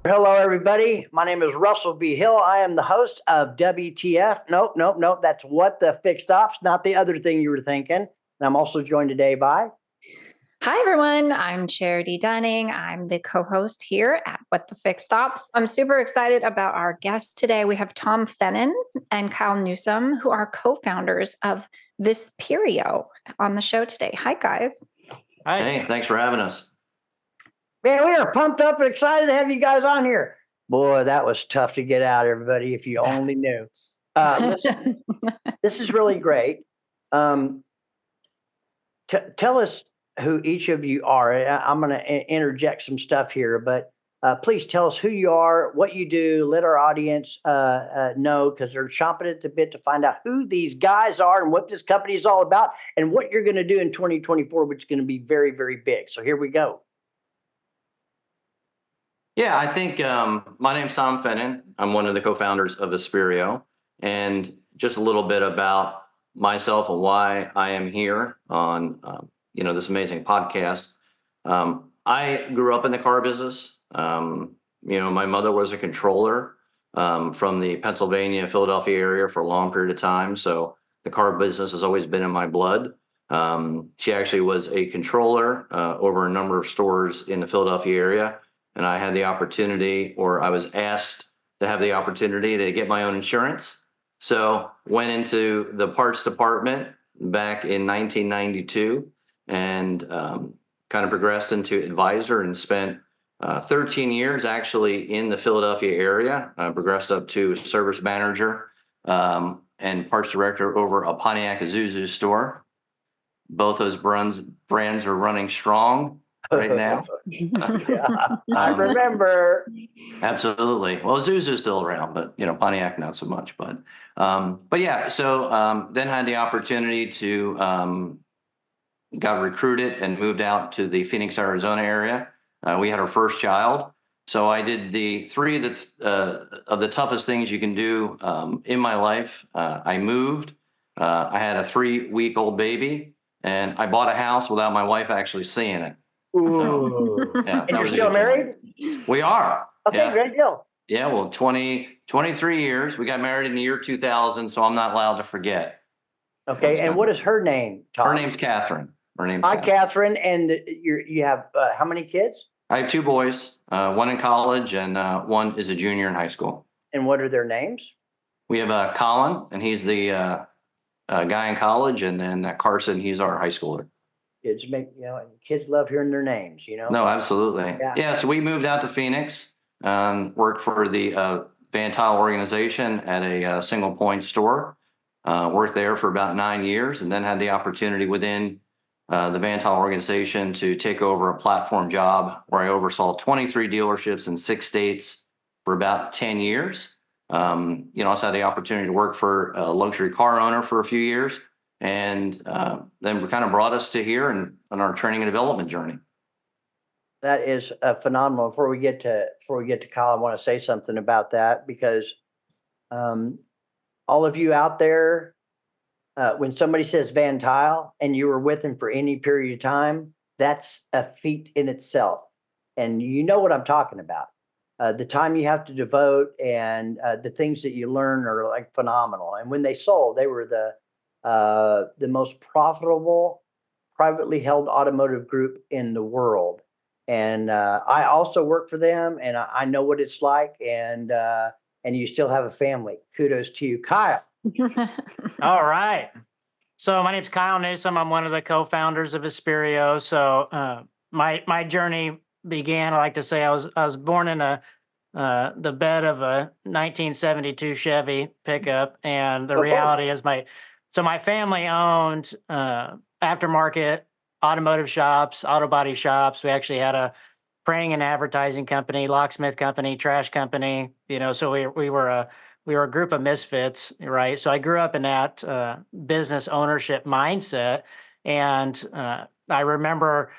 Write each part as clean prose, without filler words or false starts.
Hello, everybody. My name is Russell B. Hill. I am the host of WTF. Nope. That's What the Fixed Ops, not the other thing you were thinking. And I'm also joined today by. Hi, everyone. I'm Charity Dunning. I'm the co-host here at What the Fixed Stops. I'm super excited about our guests today. We have Tom Fennon and Kyle Newsome, who are co-founders of VISPERIO on the show today. Hi, guys. Hi. Hey, thanks for having us. Man, we are pumped up and excited to have you guys on here. Boy, that was tough to get out, everybody, if you only knew. Listen, this is really great. Tell us who each of you are. I'm going to interject some stuff here, but please tell us who you are, what you do. Let our audience know, because they're chomping at the bit to find out who these guys are and what this company is all about and what you're going to do in 2024, which is going to be very, very big. So here we go. Yeah, I think my name's Tom Fennon. I'm one of the co-founders of VISPERIO, and just a little bit about myself and why I am here on this amazing podcast. I grew up in the car business. My mother was a controller from the Pennsylvania, Philadelphia area for a long period of time. So the car business has always been in my blood. She actually was a controller over a number of stores in the Philadelphia area. And I had the opportunity, or I was asked to have the opportunity to get my own insurance. So went into the parts department back in 1992 and kind of progressed into advisor and spent 13 years actually in the Philadelphia area. I progressed up to service manager and parts director over a Pontiac Isuzu store. Both those brands are running strong right now. Yeah, I remember. Absolutely. Well, Zuzu's still around, but Pontiac not so much. But yeah. So then had the opportunity to got recruited and moved out to the Phoenix, Arizona area. We had our first child, so I did the three of the toughest things you can do in my life. I moved. I had a 3-week-old baby, and I bought a house without my wife actually seeing it. Ooh. Yeah, and you're still married? We are. Okay, yeah. Great deal. Yeah, well, 23 years. We got married in the year 2000, so I'm not allowed to forget. Okay, and what is her name, Tom? Her name's Catherine. Hi, Catherine. And you have how many kids? I have 2 boys, one in college and one is a junior in high school. And what are their names? We have Colin, and he's the guy in college, and then Carson, he's our high schooler. Kids love hearing their names, No, absolutely. Yeah, so we moved out to Phoenix and worked for the Van Tile organization at a single point store. Worked there for about 9 years, and then had the opportunity within the Van Tile organization to take over a platform job where I oversaw 23 dealerships in 6 states for about 10 years. I also had the opportunity to work for a luxury car owner for a few years. And then kind of brought us to here and on our training and development journey. That is phenomenal. Before we get to Kyle, I want to say something about that, because all of you out there, when somebody says Van Tile and you were with him for any period of time, that's a feat in itself. And you know what I'm talking about. The time you have to devote and the things that you learn are like phenomenal. And when they sold, they were the most profitable privately held automotive group in the world. And I also work for them, and I know what it's like. And you still have a family. Kudos to you, Kyle. All right. So my name's Kyle Newsome. I'm one of the co-founders of VISPERIO. So my journey began, I like to say, I was born in the bed of a 1972 Chevy pickup, and the reality is my family owned aftermarket automotive shops, auto body shops. We actually had a printing and advertising company, locksmith company, trash company. So we were a group of misfits, right? So I grew up in that business ownership mindset, and I remember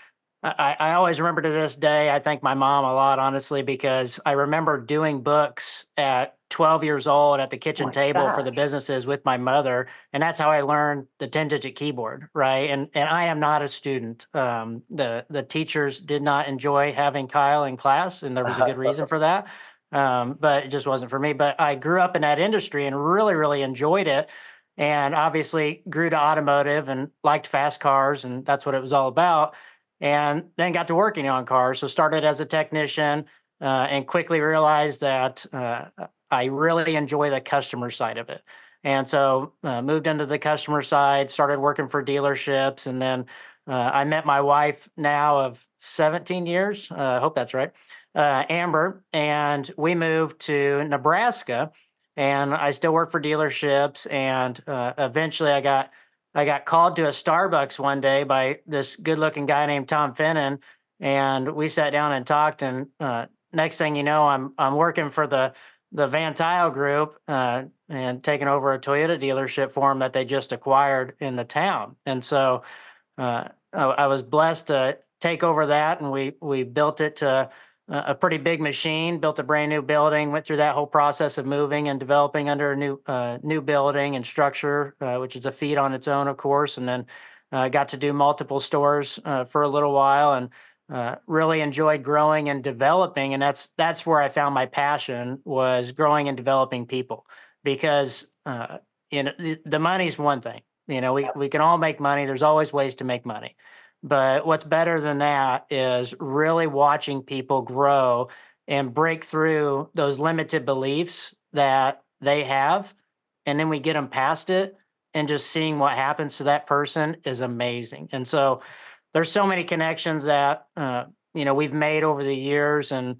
I always remember to this day, I thank my mom a lot, honestly, because I remember doing books at 12 years old at the Oh kitchen my table for the gosh. businesses with my mother. And that's how I learned the 10-digit keyboard, right? And I am not a student. The teachers did not enjoy having Kyle in class, and there was a good reason for that. But it just wasn't for me. But I grew up in that industry and really, really enjoyed it. And obviously grew to automotive and liked fast cars, and that's what it was all about, and then got to working on cars. So started as a technician, and quickly realized that I really enjoy the customer side of it. And so moved into the customer side, started working for dealerships, and then I met my wife now of 17 years. I hope that's right, Amber, and we moved to Nebraska. And I still work for dealerships, and eventually I got called to a Starbucks one day by this good-looking guy named Tom Finnan, and we sat down and talked. And next thing you know, I'm working for the Van Tile Group, and taking over a Toyota dealership for them that they just acquired in the town. And so I was blessed to take over that, and we built it to a pretty big machine. Built a brand new building. Went through that whole process of moving and developing under a new building and structure, which is a feat on its own, of course. And then got to do multiple stores for a little while, and really enjoyed growing and developing. And that's where I found my passion, was growing and developing people, because the money's one thing. We can all make money. There's always ways to make money. But what's better than that is really watching people grow and break through those limited beliefs that they have. And then we get them past it, and just seeing what happens to that person is amazing. And so there's so many connections that, we've made over the years. And,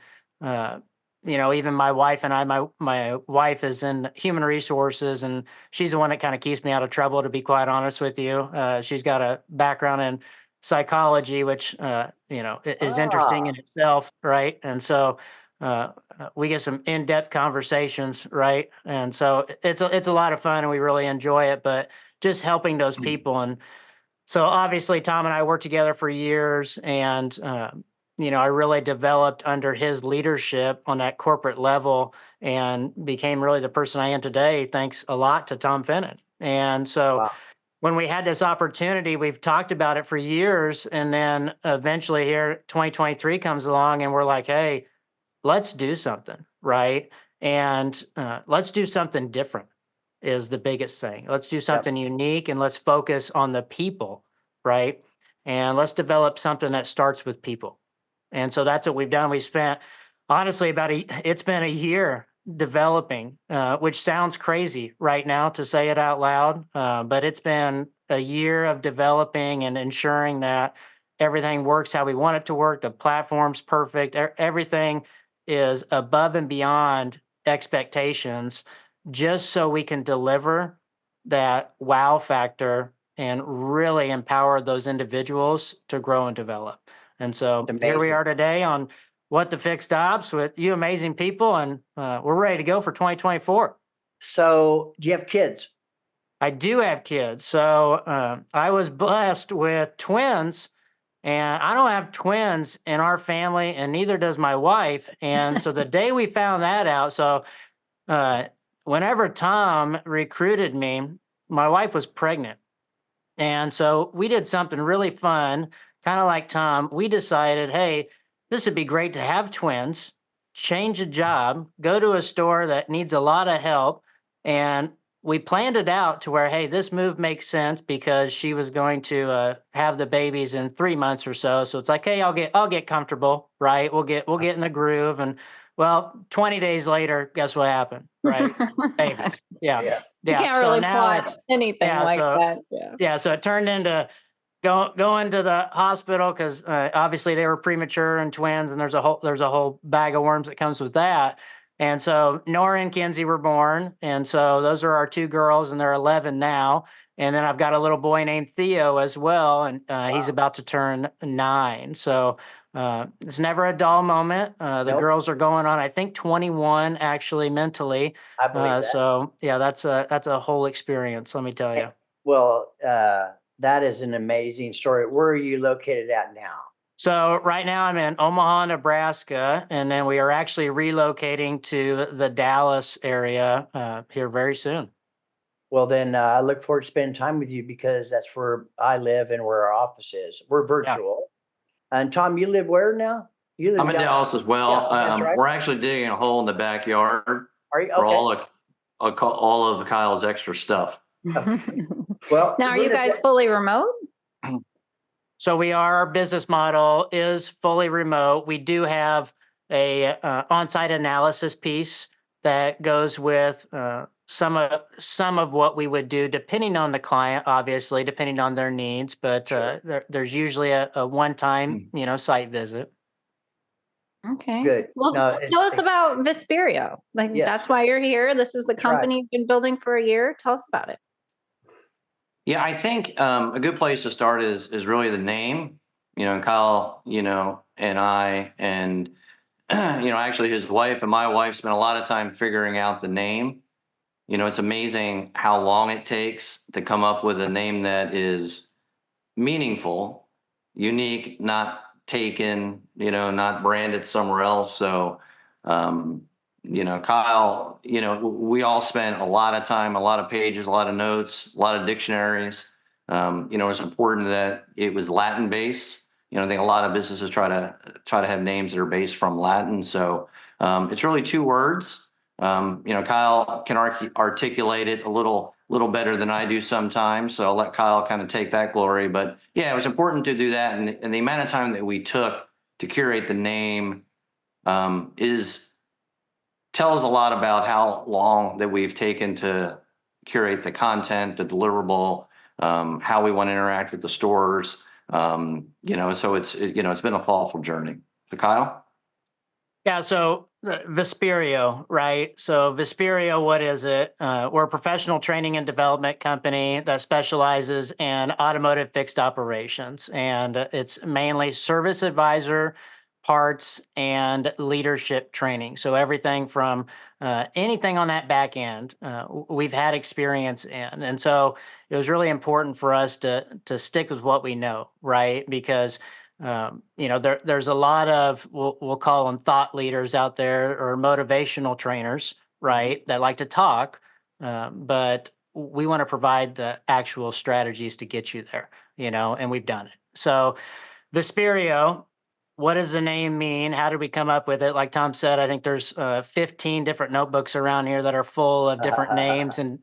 even my wife and my wife is in human resources, and she's the one that kind of keeps me out of trouble, to be quite honest with you. She's got a background in psychology, which, is interesting Ah, in itself, right? And so we get some in-depth conversations, right? And so it's a lot of fun, and we really enjoy it. But just helping those people. And so obviously Tom and I worked together for years, and I really developed under his leadership on that corporate level, and became really the person I am today, thanks a lot to Tom Finnan. And so wow. when we had this opportunity, we've talked about it for years, and then eventually here 2023 comes along, and we're like, hey, let's do something, right? And let's do something different is the biggest thing. Let's do Yep. something unique, and let's focus on the people, right? And let's develop something that starts with people. And so that's what we've done. We spent, honestly, it's been a year developing, which sounds crazy right now to say it out loud, but it's been a year of developing and ensuring that everything works how we want it to work. The platform's perfect. Everything is above and beyond expectations, just so we can deliver that wow factor and really empower those individuals to grow and develop. And so here we Amazing. are today on What the Fix Stops with you amazing people, and we're ready to go for 2024. So, do you have kids? I do have kids. So I was blessed with twins, and I don't have twins in our family, and neither does my wife. And so the day we found that out, so uh, whenever Tom recruited me, my wife was pregnant. And so we did something really fun, kind of like Tom. We decided, hey, this would be great to have twins, change a job, go to a store that needs a lot of help. And we planned it out to where, hey, this move makes sense because she was going to have the babies in 3 months or so. So it's like, hey, I'll get comfortable, right? We'll get in the groove. And well, 20 days later, guess what happened, right? Babies. Yeah. Yeah. You Yeah. can't So really now plot anything yeah, like so that. Yeah. yeah, so it turned into going to the hospital because obviously they were premature and twins, and there's a whole bag of worms that comes with that. And so Nora and Kenzie were born, and so those are our two girls, and they're 11 now. And then I've got a little boy named Theo as well, and he's Wow. about to turn 9. So it's never a dull moment. The Nope. girls are going on, I think, 21 actually mentally. I believe that. So yeah, that's a whole experience. Let me tell you. Well, that is an amazing story. Where are you located at now? So right now I'm in Omaha, Nebraska, and then we are actually relocating to the Dallas area here very soon. Well, then I look forward to spending time with you because that's where I live and where our office is. We're virtual. And Tom, you live where now? You live I'm in Dallas as well. Yeah, that's right. We're actually digging a hole in the backyard Are you for okay? all of Kyle's extra stuff. Well, Now, are you guys fully remote? So our business model is fully remote. We do have a on-site analysis piece that goes with some of what we would do, depending on the client, obviously, depending on their needs. But there's usually a one-time, site visit. Okay. Good. Well, No, tell us about Visperio. Like, Yes. that's why you're here. This is the That's right. company you've been building for a year. Tell us about it. Yeah, I think a good place to start is really the name. Kyle, and I, and actually his wife and my wife spent a lot of time figuring out the name. It's amazing how long it takes to come up with a name that is meaningful, unique, not taken, not branded somewhere else. So, Kyle, we all spent a lot of time, a lot of pages, a lot of notes, a lot of dictionaries. It's important that it was Latin based. I think a lot of businesses try to have names that are based from Latin. So it's really two words. Kyle can articulate it a little better than I do sometimes. So I'll let Kyle kind of take that glory. But yeah, it was important to do that. And the amount of time that we took to curate the name tells a lot about how long that we've taken to curate the content, the deliverable, how we want to interact with the stores. So it's been a thoughtful journey. So Kyle? Yeah, so Visperio, right? So Visperio, what is it? We're a professional training and development company that specializes in automotive fixed operations, and it's mainly service advisor, parts, and leadership training. So everything from anything on that back end, we've had experience in, and so it was really important for us to stick with what we know, right? Because there's a lot of we'll call them thought leaders out there or motivational trainers, right, that like to talk, but we want to provide the actual strategies to get you there, and we've done it. So Visperio, what does the name mean? How did we come up with it? Like Tom said, I think there's 15 different notebooks around here that are full of different names and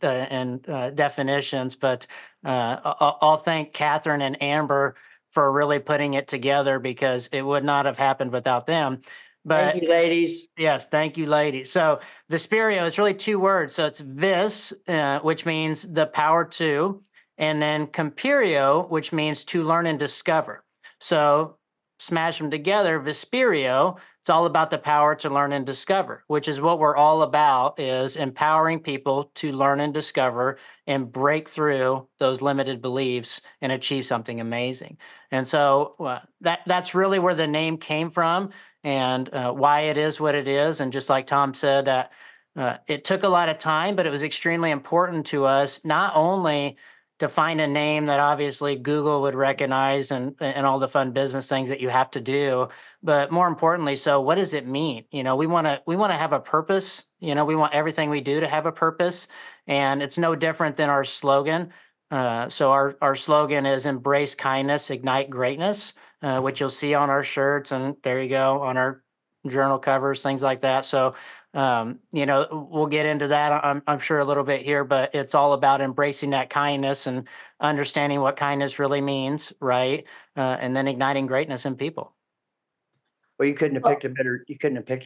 definitions. But I'll thank Catherine and Amber for really putting it together because it would not have happened without them. But thank you, ladies. yes, thank you, ladies. So Visperio, it's really two words. So it's vis, which means the power to, and then comperio, which means to learn and discover. So smash them together, Visperio, it's all about the power to learn and discover, which is what we're all about, is empowering people to learn and discover and break through those limited beliefs and achieve something amazing. And so that's really where the name came from and why it is what it is. And just like Tom said, it took a lot of time, but it was extremely important to us, not only to find a name that obviously Google would recognize and all the fun business things that you have to do, but more importantly, so what does it mean? We want to have a purpose. We want everything we do to have a purpose, and it's no different than our slogan. So our slogan is embrace kindness, ignite greatness, which you'll see on our shirts, and there you go, on our journal covers, things like that. So we'll get into that, I'm sure, a little bit here, but it's all about embracing that kindness and understanding what kindness really means, right? And then igniting greatness in people. Well, you couldn't have picked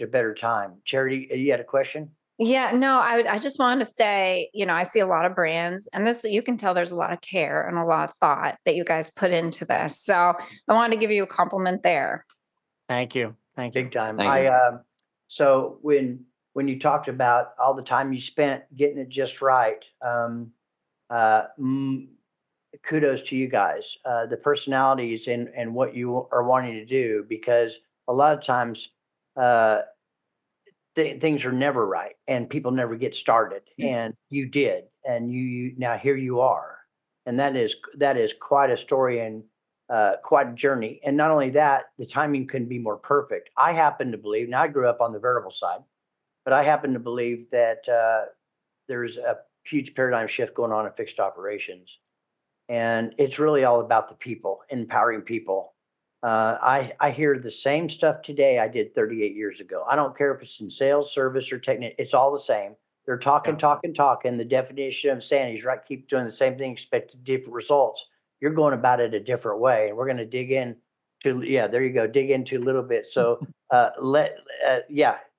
a better time. Charity, you had a question? Yeah, no, I just wanted to say, I see a lot of brands, and this, you can tell there's a lot of care and a lot of thought that you guys put into this. So I wanted to give you a compliment there. Thank you. Thank you. Big time. Thank you. So when you talked about all the time you spent getting it just right, kudos to you guys, the personalities and what you are wanting to do, because a lot of times things are never right and people never get started, and you did, and you now here you are, and that is quite a story. And quite a journey. And not only that, the timing couldn't be more perfect. I happen to believe, now I grew up on the variable side, but I happen to believe that there's a huge paradigm shift going on in fixed operations. And it's really all about the people, empowering people. I hear the same stuff today I did 38 years ago. I don't care if it's in sales, service, or technique, it's all the same. They're talking, Yeah. talking. The definition of insanity is right. Keep doing the same thing, expect different results. You're going about it a different way. And we're going to dig in to, yeah, there you go. Dig into a little bit. So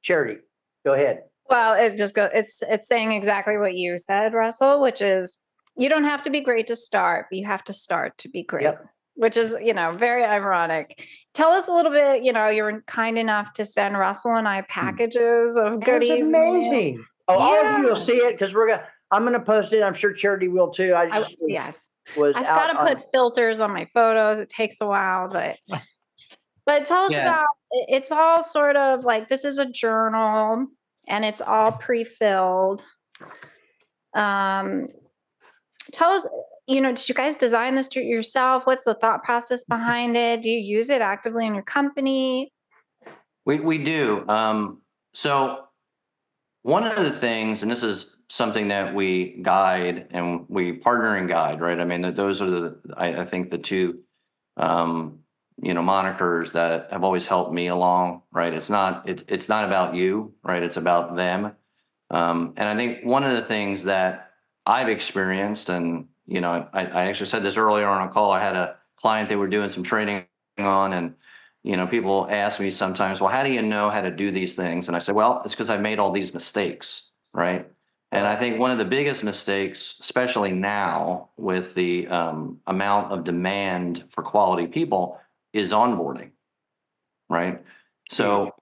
Charity, go ahead. Well, it's saying exactly what you said, Russell, which is you don't have to be great to start, but you have to start to be great. Yep. Which is, very ironic. Tell us a little bit, you were kind enough to send Russell and I packages of That's goodies. amazing. Oh, all of you will Yeah. see it because I'm gonna post it. I'm sure Charity will too. Yes. Was I've out got to on, put filters on my photos. It takes a while, but tell us Yeah. about it's all sort of like this is a journal and it's all pre-filled. Tell us, did you guys design this yourself? What's the thought process behind it? Do you use it actively in your company? We do. So one of the things, and this is something that we guide and we partner and guide, right? I mean, those are I think the two, monikers that have always helped me along, right? It's not about you, right? It's about them. And I think one of the things that I've experienced, and, I actually said this earlier on a call, I had a client they were doing some training on, and, people ask me sometimes, well, how do you know how to do these things? And I said, well, it's because I made all these mistakes, right? And I think one of the biggest mistakes, especially now with the amount of demand for quality people, is onboarding, right? So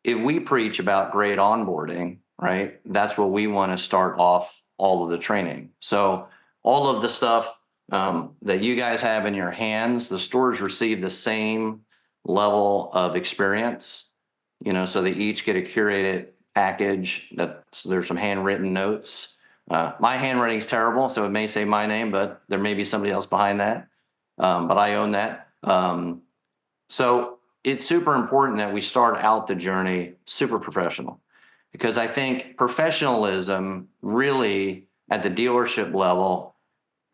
if we preach about great onboarding, right, that's what we want to start off all of the training. So all of the stuff that you guys have in your hands, the stores receive the same level of experience, so they each get a curated package so there's some handwritten notes. My handwriting is terrible, so it may say my name, but there may be somebody else behind that. But I own that. So it's super important that we start out the journey super professional, because I think professionalism really at the dealership level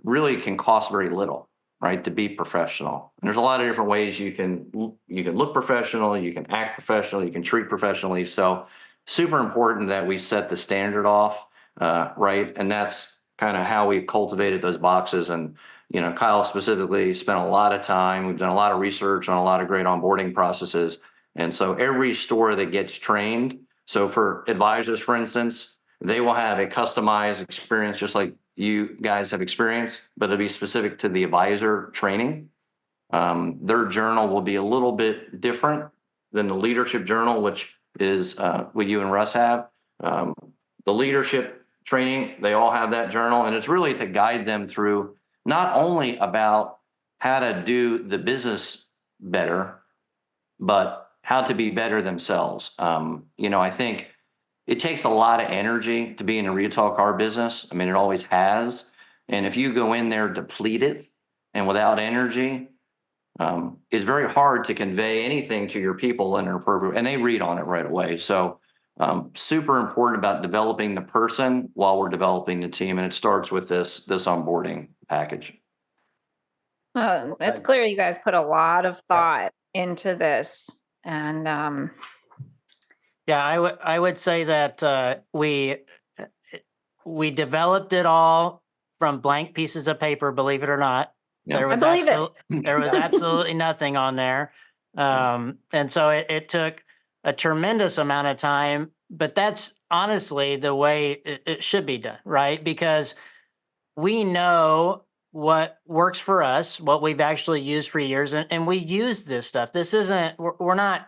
really can cost very little, right? To be professional. And there's a lot of different ways you can look professional, you can act professional, you can treat professionally. So super important that we set the standard off, right? And that's kind of how we've cultivated those boxes. And Kyle specifically spent a lot of time. We've done a lot of research on a lot of great onboarding processes. And so every store that gets trained, so for advisors, for instance, they will have a customized experience just like you guys have experienced, but it'll be specific to the advisor training. Their journal will be a little bit different than the leadership journal, which is what you and Russ have. The leadership training, they all have that journal, and it's really to guide them through not only about how to do the business better, but how to be better themselves. I think it takes a lot of energy to be in a retail car business. I mean, it always has. And if you go in there depleted and without energy, it's very hard to convey anything to your people in an appropriate, and they read on it right away. So super important about developing the person while we're developing the team. And it starts with this onboarding package. It's clear you guys put a lot of thought into this. And Yeah, I would say that we developed it all from blank pieces of paper, believe it or not. Yeah. There was I believe it. there was absolutely nothing on there. And so it took a tremendous amount of time, but that's honestly the way it should be done, right? Because we know what works for us, what we've actually used for years, and we use this stuff. This isn't, we're not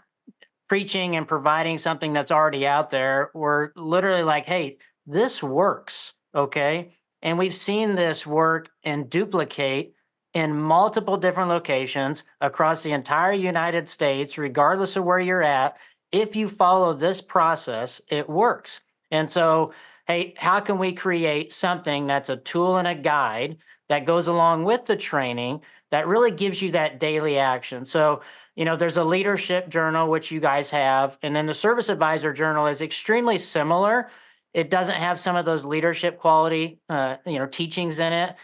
preaching and providing something that's already out there. We're literally like, hey, this works, okay? And we've seen this work and duplicate in multiple different locations across the entire United States, regardless of where you're at. If you follow this process, it works. And so, hey, how can we create something that's a tool and a guide that goes along with the training that really gives you that daily action. So, there's a leadership journal, which you guys have, and then the service advisor journal is extremely similar. It doesn't have some of those leadership quality, teachings in it.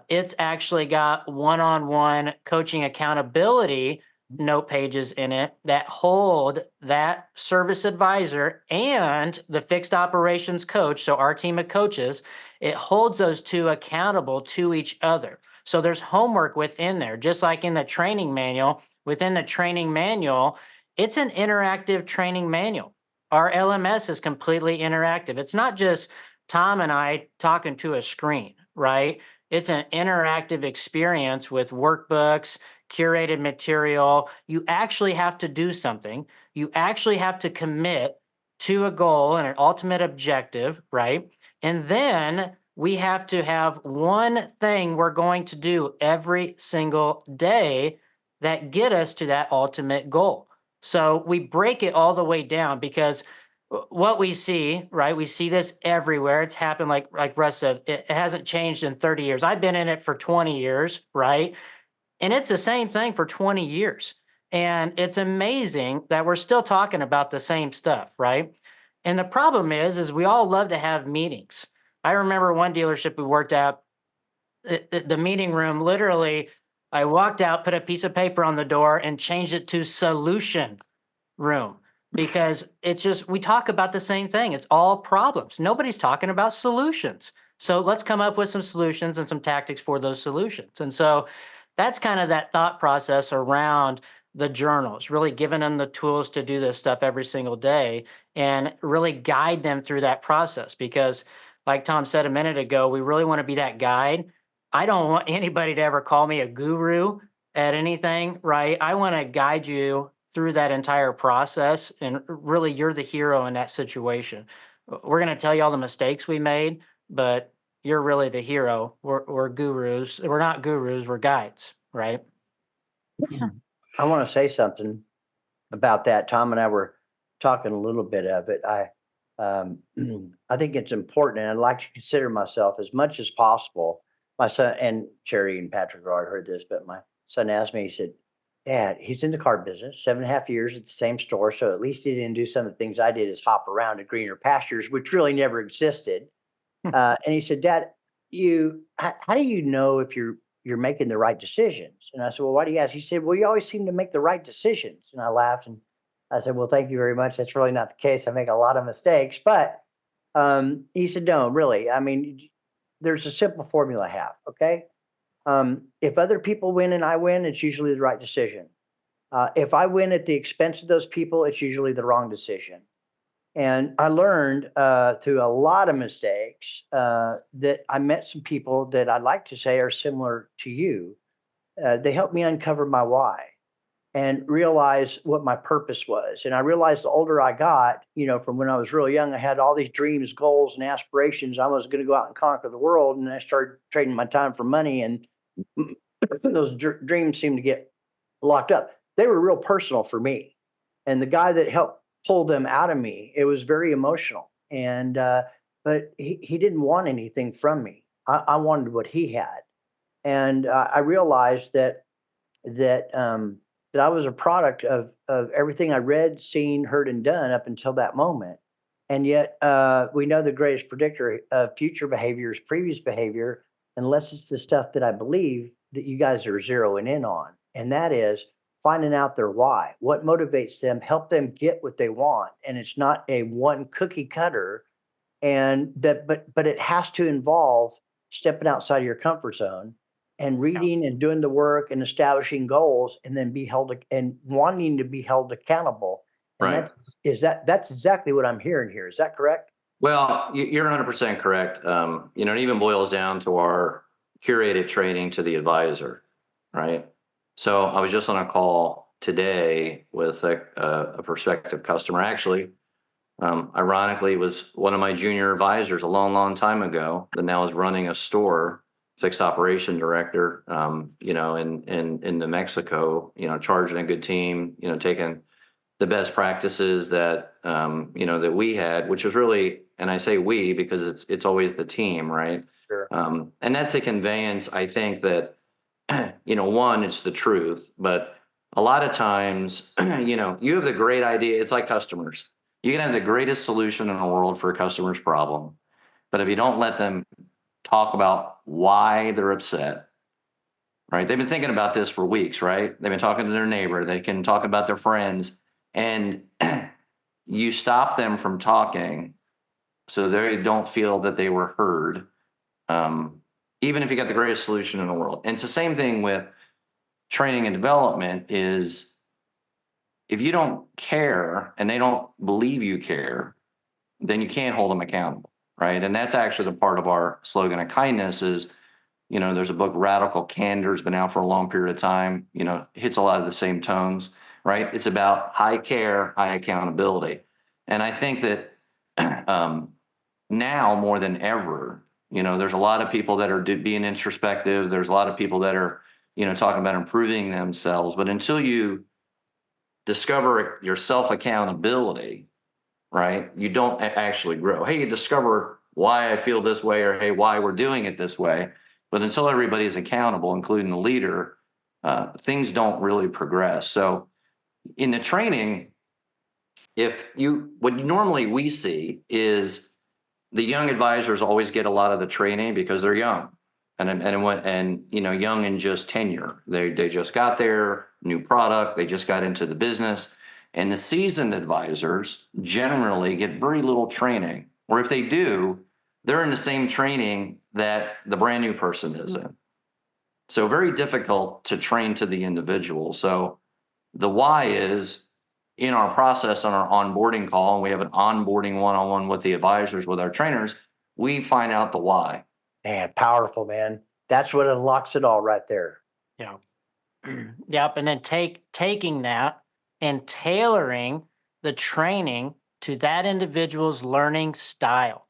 It's actually got one-on-one coaching accountability note pages in it that hold that service advisor and the fixed operations coach. So our team of coaches, it holds those two accountable to each other. So there's homework within there, just like in the training manual. Within the training manual, it's an interactive training manual. Our LMS is completely interactive. It's not just Tom and I talking to a screen, right? It's an interactive experience with workbooks, curated material. You actually have to do something. You actually have to commit to a goal and an ultimate objective, right? And then we have to have one thing we're going to do every single day that get us to that ultimate goal. So we break it all the way down because what we see, right? We see this everywhere. It's happened like Russ said, it hasn't changed in 30 years. I've been in it for 20 years, right? And it's the same thing for 20 years. And it's amazing that we're still talking about the same stuff, right? And the problem is we all love to have meetings. I remember one dealership we worked at, the meeting room, literally, I walked out, put a piece of paper on the door and changed it to solution room because it's just, we talk about the same thing. It's all problems. Nobody's talking about solutions. So let's come up with some solutions and some tactics for those solutions. And so that's kind of that thought process around the journals, really giving them the tools to do this stuff every single day and really guide them through that process. Because like Tom said a minute ago, we really want to be that guide. I don't want anybody to ever call me a guru at anything, right? I want to guide you through that entire process. And really, you're the hero in that situation. We're going to tell you all the mistakes we made, but you're really the hero. We're gurus. We're not gurus, we're guides, right? I want to say something about that. Tom and I were talking a little bit of it. I think it's important, and I'd like to consider myself as much as possible. My son and Cherry and Patrick already heard this, but my son asked me, he said, Dad, he's in the car business, 7.5 years at the same store. So at least he didn't do some of the things I did is hop around to greener pastures, which really never existed. And he said, Dad, how do you know if you're making the right decisions? And I said, well, why do you ask? He said, well, you always seem to make the right decisions. And I laughed and I said, well, thank you very much. That's really not the case. I make a lot of mistakes. But he said, no, really. I mean, there's a simple formula I have. Okay. If other people win and I win, it's usually the right decision. If I win at the expense of those people, it's usually the wrong decision. And I learned through a lot of mistakes that I met some people that I'd like to say are similar to you. They helped me uncover my why and realize what my purpose was. And I realized the older I got, from when I was real young, I had all these dreams, goals, and aspirations. I was going to go out and conquer the world. And I started trading my time for money. And those dreams seemed to get locked up. They were real personal for me. And the guy that helped pull them out of me, it was very emotional. And, but he didn't want anything from me. I wanted what he had. And I realized that I was a product of everything I read, seen, heard, and done up until that moment. And yet we know the greatest predictor of future behavior is previous behavior, unless it's the stuff that I believe that you guys are zeroing in on. And that is finding out their why, what motivates them, help them get what they want. And it's not a one cookie cutter. And that, but it has to involve stepping outside of your comfort zone and reading and doing the work and establishing goals and then be held and wanting to be held accountable. And Right. that's exactly what I'm hearing here. Is that correct? Well, you're 100% correct. It even boils down to our curated training to the advisor, right? So I was just on a call today with a prospective customer. Actually, ironically, was one of my junior advisors a long, long time ago that now is running a store, fixed operation director, in New Mexico, charging a good team, taking the best practices that, that we had, which was really, and I say we, because it's always the team, right? Sure. And that's the conveyance, I think, that one, it's the truth, but a lot of times, you have the great idea. It's like customers. You can have the greatest solution in the world for a customer's problem, but if you don't let them talk about why they're upset, right? They've been thinking about this for weeks, right? They've been talking to their neighbor. They can talk about their friends, and you stop them from talking so they don't feel that they were heard. Even if you got the greatest solution in the world. And it's the same thing with training and development is if you don't care and they don't believe you care, then you can't hold them accountable, right? And that's actually the part of our slogan of kindness is, there's a book, Radical Candor, has been out for a long period of time, hits a lot of the same tones, right? It's about high care, high accountability. And I think that now more than ever, there's a lot of people that are being introspective. There's a lot of people that are, talking about improving themselves. But until you discover your self accountability, right, you don't actually grow. Hey, you discover why I feel this way, or hey, why we're doing it this way. But until everybody's accountable, including the leader, things don't really progress. So in the training, what normally we see is the young advisors always get a lot of the training because they're young and young in just tenure. They just got their new product. They just got into the business. And the seasoned advisors generally get very little training, or if they do, they're in the same training that the brand new person is in. So very difficult to train to the individual. So the why is in our process on our onboarding call, and we have an onboarding one-on-one with the advisors, with our trainers, we find out the why. Man, powerful, man. That's what unlocks it all right there. Yeah. Yep. And then taking that and tailoring the training to that individual's learning style.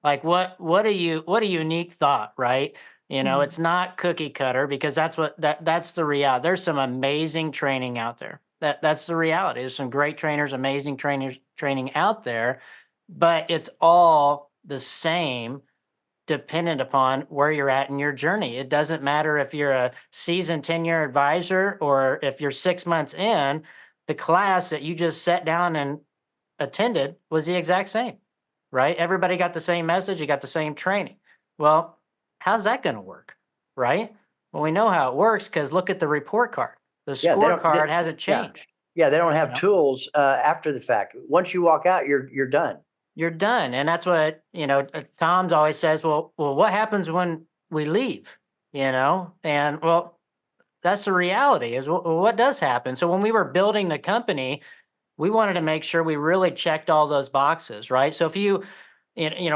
Like what a unique thought, right? It's not cookie cutter, because that's the reality. There's some amazing training out there. That's the reality. There's some great trainers, amazing trainers training out there, but it's all the same dependent upon where you're at in your journey. It doesn't matter if you're a seasoned 10-year advisor or if you're 6 months in. The class that you just sat down and attended was the exact same, right? Everybody got the same message, you got the same training. Well, how's that going to work, right? Well, we know how it works because look at the report card. The Yeah, scorecard hasn't changed. Yeah, they don't have tools after the fact. Once you walk out, you're done. You're done. And that's what, Tom's always says, well, what happens when we leave, And well, that's the reality is what does happen. So when we were building the company, we wanted to make sure we really checked all those boxes, right? So if you,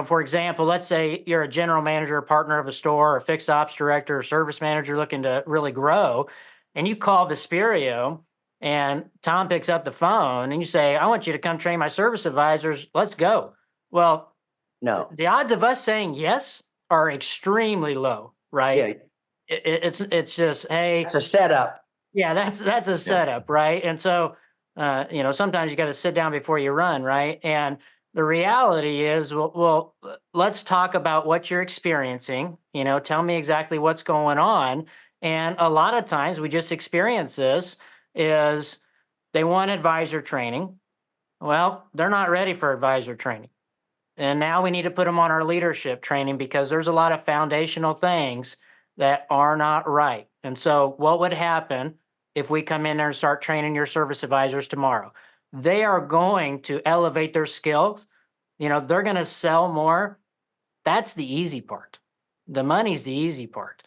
for example, let's say you're a general manager or partner of a store, or fixed ops director or service manager looking to really grow, and you call VISPERIO and Tom picks up the phone and you say, I want you to come train my service advisors. Let's go. Well, No. the odds of us saying yes are extremely low, right? Yeah, It's just, hey, it's a setup. yeah, that's a setup, right? And so, sometimes you got to sit down before you run, right? And the reality is, well, let's talk about what you're experiencing. Tell me exactly what's going on. And a lot of times we just experience this is they want advisor training. Well, they're not ready for advisor training. And now we need to put them on our leadership training because there's a lot of foundational things that are not right. And so what would happen if we come in there and start training your service advisors tomorrow? They are going to elevate their skills. They're going to sell more. That's the easy part. The money's the easy part.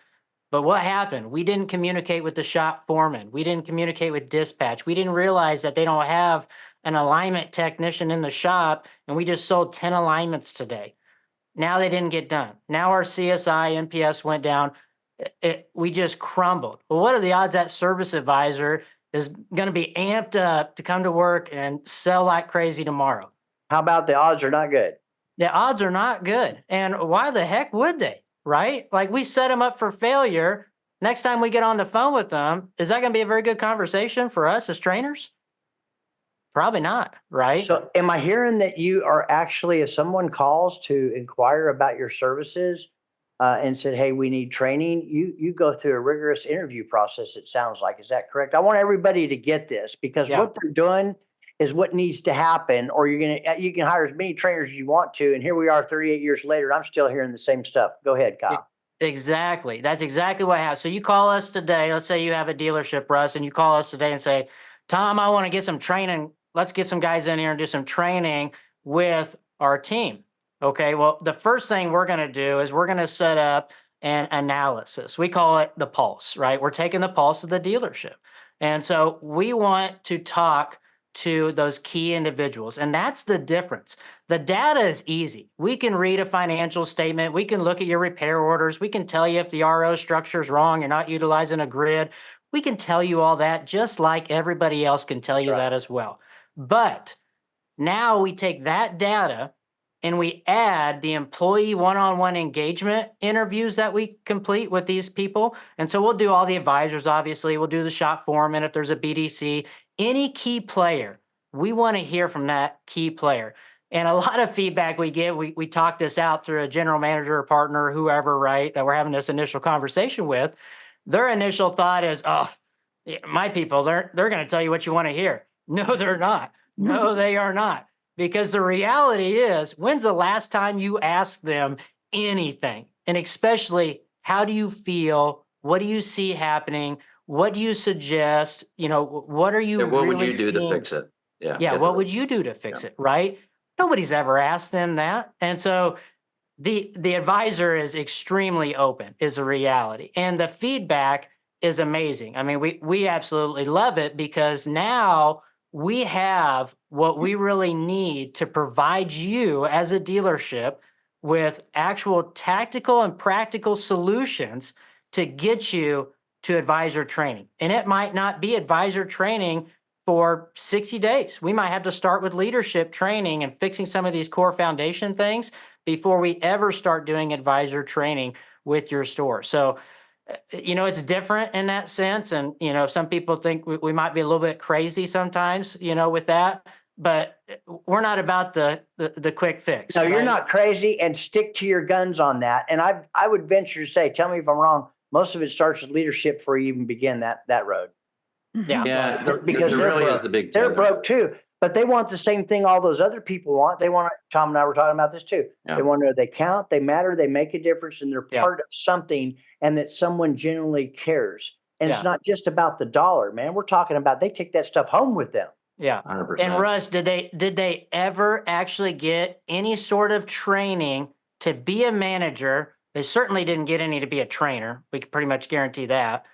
But what happened? We didn't communicate with the shop foreman. We didn't communicate with dispatch. We didn't realize that they don't have an alignment technician in the shop, and we just sold 10 alignments today. Now they didn't get done. Now our CSI, NPS went down. We just crumbled. Well, what are the odds that service advisor is going to be amped up to come to work and sell like crazy tomorrow? How about the odds are not good? The odds are not good. And why the heck would they? Right? Like we set them up for failure. Next time we get on the phone with them, is that going to be a very good conversation for us as trainers? Probably not, right? So am I hearing that you are actually, if someone calls to inquire about your services, and said, hey, we need training, you go through a rigorous interview process, it sounds like. Is that correct? I want everybody to get this, because Yeah. what they're doing is what needs to happen, or you can hire as many trainers as you want to. And here we are 38 years later, I'm still hearing the same stuff. Go ahead, Kyle. Exactly. That's exactly what happens. So you call us today. Let's say you have a dealership, Russ, and you call us today and say, Tom, I want to get some training. Let's get some guys in here and do some training with our team. Okay. Well, the first thing we're going to do is we're going to set up an analysis. We call it the pulse, right? We're taking the pulse of the dealership. And so we want to talk to those key individuals. And that's the difference. The data is easy. We can read a financial statement. We can look at your repair orders. We can tell you if the RO structure is wrong, you're not utilizing a grid. We can tell you all that, just like everybody else can tell you That's right. that as well. But now we take that data and we add the employee one-on-one engagement interviews that we complete with these people. And so we'll do all the advisors, obviously. We'll do the shop foreman if there's a BDC. Any key player, we want to hear from that key player. And a lot of feedback we get, we talk this out through a general manager or partner, whoever, right, that we're having this initial conversation with. Their initial thought is, oh, my people, they're going to tell you what you want to hear. No, they're not. No, they are not. Because the reality is, when's the last time you asked them anything? And especially, how do you feel? What do you see happening? What do you suggest? What are you Yeah, what would really you do to seeing? fix it? Yeah. Yeah, get what the- would you do to fix it, right? Nobody's ever asked them that. And so the advisor is extremely open, is a reality. And the feedback is amazing. I mean, we absolutely love it, because now we have what we really need to provide you as a dealership with actual tactical and practical solutions to get you to advisor training. And it might not be advisor training for 60 days. We might have to start with leadership training and fixing some of these core foundation things before we ever start doing advisor training with your store. So, it's different in that sense. And, some people think we might be a little bit crazy sometimes, with that, but we're not about the quick fix. No, you're right? not crazy, and stick to your guns on that. And I would venture to say, tell me if I'm wrong, most of it starts with leadership before you even begin that road. Yeah. Yeah, Because there they're really broke. is a big They're tether. broke too, but they want the same thing all those other people want. They want, Tom and I were talking about this too. Yeah. They want to know they count, they matter, they make a difference, and they're Yeah. part of something, and that someone genuinely cares. And Yeah. it's not just about the dollar, man. We're talking about they take that stuff home with them. Yeah. 100%. And Russ, did they ever actually get any sort of training to be a manager? They certainly didn't get any to be a trainer. We can pretty much guarantee that.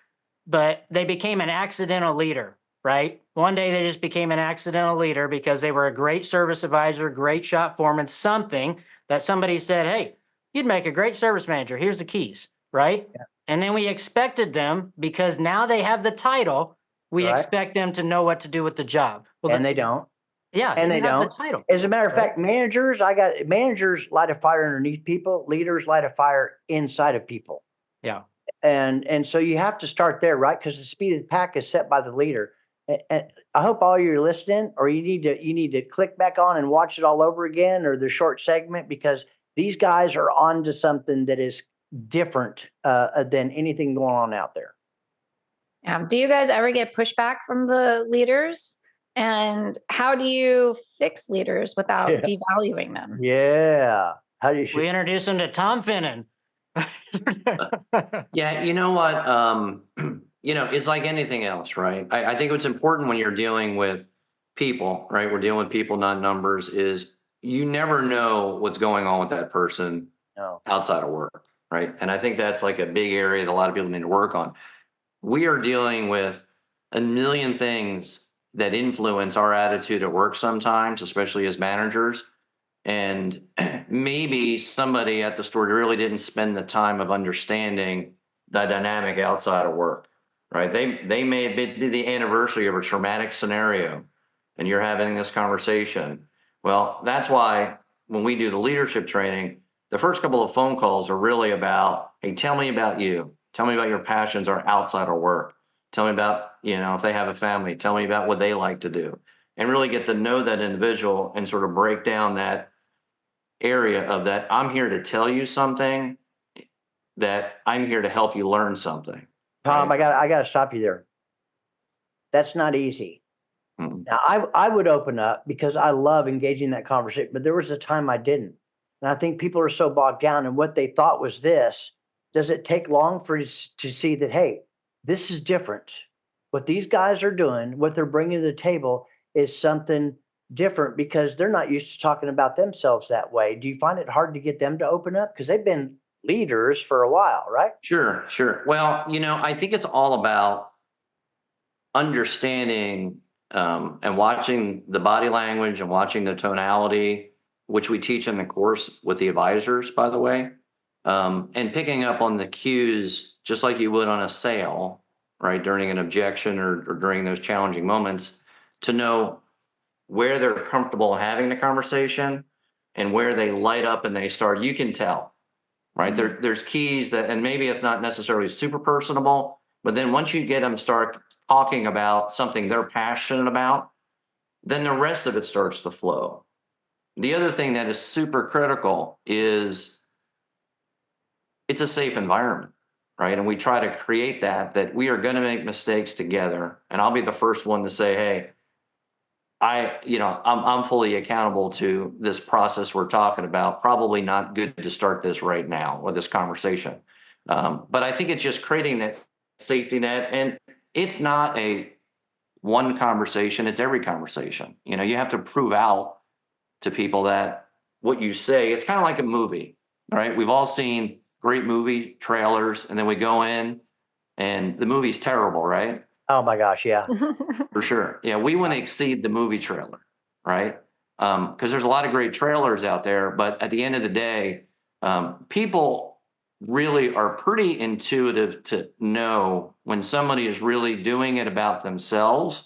But they became an accidental leader, right? One day they just became an accidental leader because they were a great service advisor, great shop foreman, something that somebody said, hey, you'd make a great service manager. Here's the keys, right? Yeah. And then we expected them, because now they have the title, we Right. expect them to know what to do with the job. Well, And they don't. yeah, And they have don't. the title. As a matter of Right. fact, managers light a fire underneath people. Leaders light a fire inside of people. Yeah. And so you have to start there, right? Because the speed of the pack is set by the leader. And I hope all you're listening, or you need to click back on and watch it all over again, or the short segment, because these guys are on to something that is different than anything going on out there. Do you guys ever get pushback from the leaders? And how do you fix leaders without Yeah. devaluing them? Yeah. How do you? We introduce them to Tom Finnan. Yeah, you know what? It's like anything else, right? I think what's important when you're dealing with people, right? We're dealing with people, not numbers, is you never know what's going on with that person No. outside of work, right? And I think that's like a big area that a lot of people need to work on. We are dealing with a million things that influence our attitude at work sometimes, especially as managers. And maybe somebody at the store really didn't spend the time of understanding the dynamic outside of work, right? They may be the anniversary of a traumatic scenario, and you're having this conversation. Well, that's why when we do the leadership training, the first couple of phone calls are really about, hey, tell me about you. Tell me about your passions are outside of work. Tell me about, if they have a family, tell me about what they like to do, and really get to know that individual and sort of break down that area of that. I'm here to tell you something, that I'm here to help you learn something. Tom, right? I gotta stop you there. That's not easy. Mm. Now, I would open up because I love engaging in that conversation, but there was a time I didn't. And I think people are so bogged down in what they thought was this. Does it take long for you to see that, hey, this is different? What these guys are doing, what they're bringing to the table is something different because they're not used to talking about themselves that way. Do you find it hard to get them to open up? Because they've been leaders for a while, right? Sure, sure. Well, I think it's all about understanding and watching the body language and watching the tonality, which we teach in the course with the advisors, by the way, and picking up on the cues just like you would on a sale, right, during an objection or during those challenging moments, to know where they're comfortable having the conversation and where they light up and they start. You can tell, right? There's keys that, and maybe it's not necessarily super personable, but then once you get them start talking about something they're passionate about, then the rest of it starts to flow. The other thing that is super critical is it's a safe environment, right? And we try to create that we are going to make mistakes together. And I'll be the first one to say, hey, I'm fully accountable to this process we're talking about. Probably not good to start this right now or this conversation. But I think it's just creating that safety net, and it's not a one conversation. It's every conversation. You have to prove out to people that what you say, it's kind of like a movie, right? We've all seen great movie trailers, and then we go in and the movie's terrible, right? Oh my gosh, yeah. For sure. Yeah, we want to exceed the movie trailer, right? Because there's a lot of great trailers out there, but at the end of the day, people really are pretty intuitive to know when somebody is really doing it about themselves.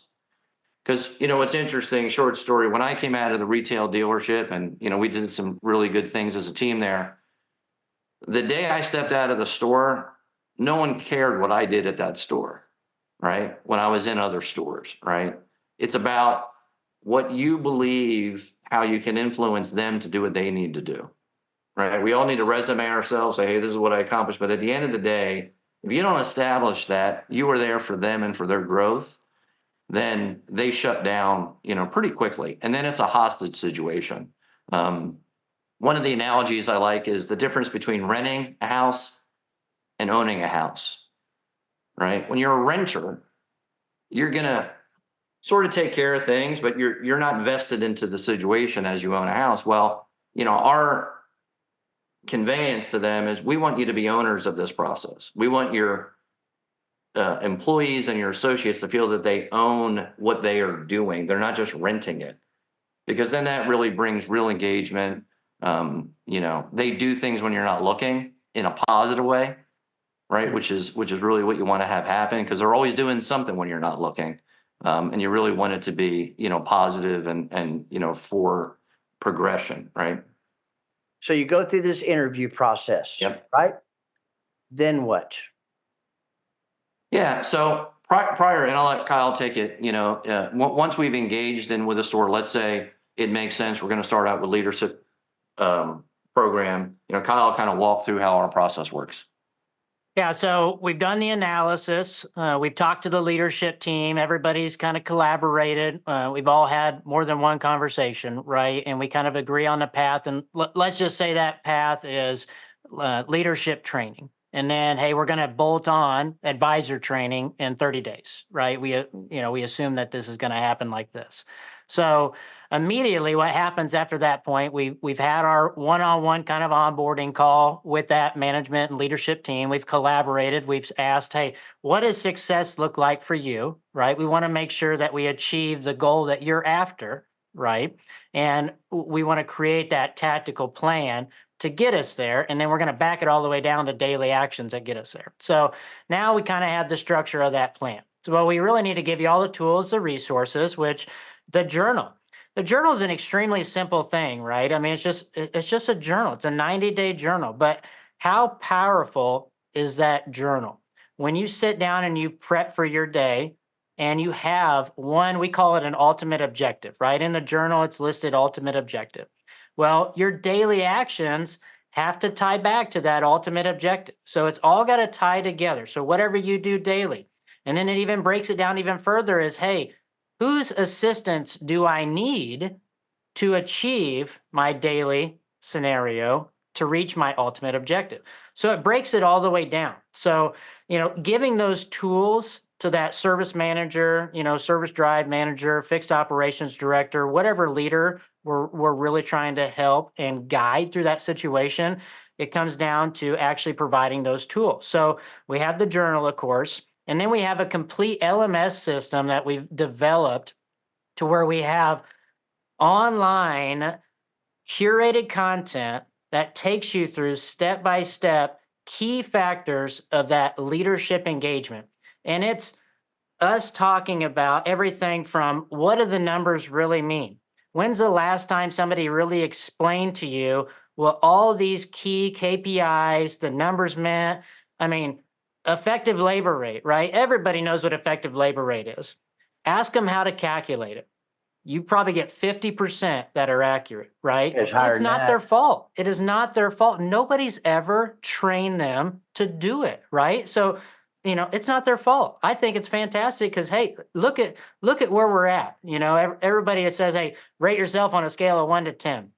Because it's interesting, short story. When I came out of the retail dealership, and we did some really good things as a team there. The day I stepped out of the store, no one cared what I did at that store, right? When I was in other stores, right? It's about what you believe, how you can influence them to do what they need to do, right? We all need to resume ourselves, say, hey, this is what I accomplished. But at the end of the day, if you don't establish that you were there for them and for their growth, then they shut down, pretty quickly. And then it's a hostage situation. One of the analogies I like is the difference between renting a house and owning a house, right? When you're a renter, you're going to sort of take care of things, but you're not vested into the situation as you own a house. Well, our conveyance to them is we want you to be owners of this process. We want your employees and your associates to feel that they own what they are doing. They're not just renting it, because then that really brings real engagement. They do things when you're not looking in a positive way, right? Which is really what you want to have happen, because they're always doing something when you're not looking. And you really want it to be, positive and for progression, right? So you go through this interview process, Yep. right? Then what? Yeah. So prior, and I'll let Kyle take it. Once we've engaged in with a store, let's say it makes sense, we're going to start out with leadership program. Kyle kind of walk through how our process works. Yeah, so we've done the analysis. We've talked to the leadership team. Everybody's kind of collaborated. We've all had more than one conversation, right? And we kind of agree on the path. And let's just say that path is leadership training. And then, hey, we're going to bolt on advisor training in 30 days, right? We assume that this is going to happen like this. So immediately what happens after that point, we've had our one-on-one kind of onboarding call with that management and leadership team. We've collaborated. We've asked, hey, what does success look like for you, right? We want to make sure that we achieve the goal that you're after, right? And we want to create that tactical plan to get us there. And then we're going to back it all the way down to daily actions that get us there. So now we kind of have the structure of that plan. So well, we really need to give you all the tools, the resources, which the journal. The journal is an extremely simple thing, right? I mean, it's just a journal. It's a 90-day journal. But how powerful is that journal? When you sit down and you prep for your day and you have one, we call it an ultimate objective, right? In the journal, it's listed ultimate objective. Well, your daily actions have to tie back to that ultimate objective. So it's all got to tie together. So whatever you do daily, and then it even breaks it down even further is, hey, whose assistance do I need to achieve my daily scenario to reach my ultimate objective? So it breaks it all the way down. So, giving those tools to that service manager, service drive manager, fixed operations director, whatever leader we're really trying to help and guide through that situation, it comes down to actually providing those tools. So we have the journal, of course, and then we have a complete LMS system that we've developed to where we have online curated content that takes you through step-by-step key factors of that leadership engagement. And it's us talking about everything from what do the numbers really mean? When's the last time somebody really explained to you what all these key KPIs, the numbers meant? I mean, effective labor rate, right? Everybody knows what effective labor rate is. Ask them how to calculate it. You probably get 50% that are accurate, right? It's higher It's than not that. their fault. It is not their fault. Nobody's ever trained them to do it, right? So, it's not their fault. I think it's fantastic because, hey, look at where we're at. Everybody that says, hey, rate yourself on a scale of 1 to 10,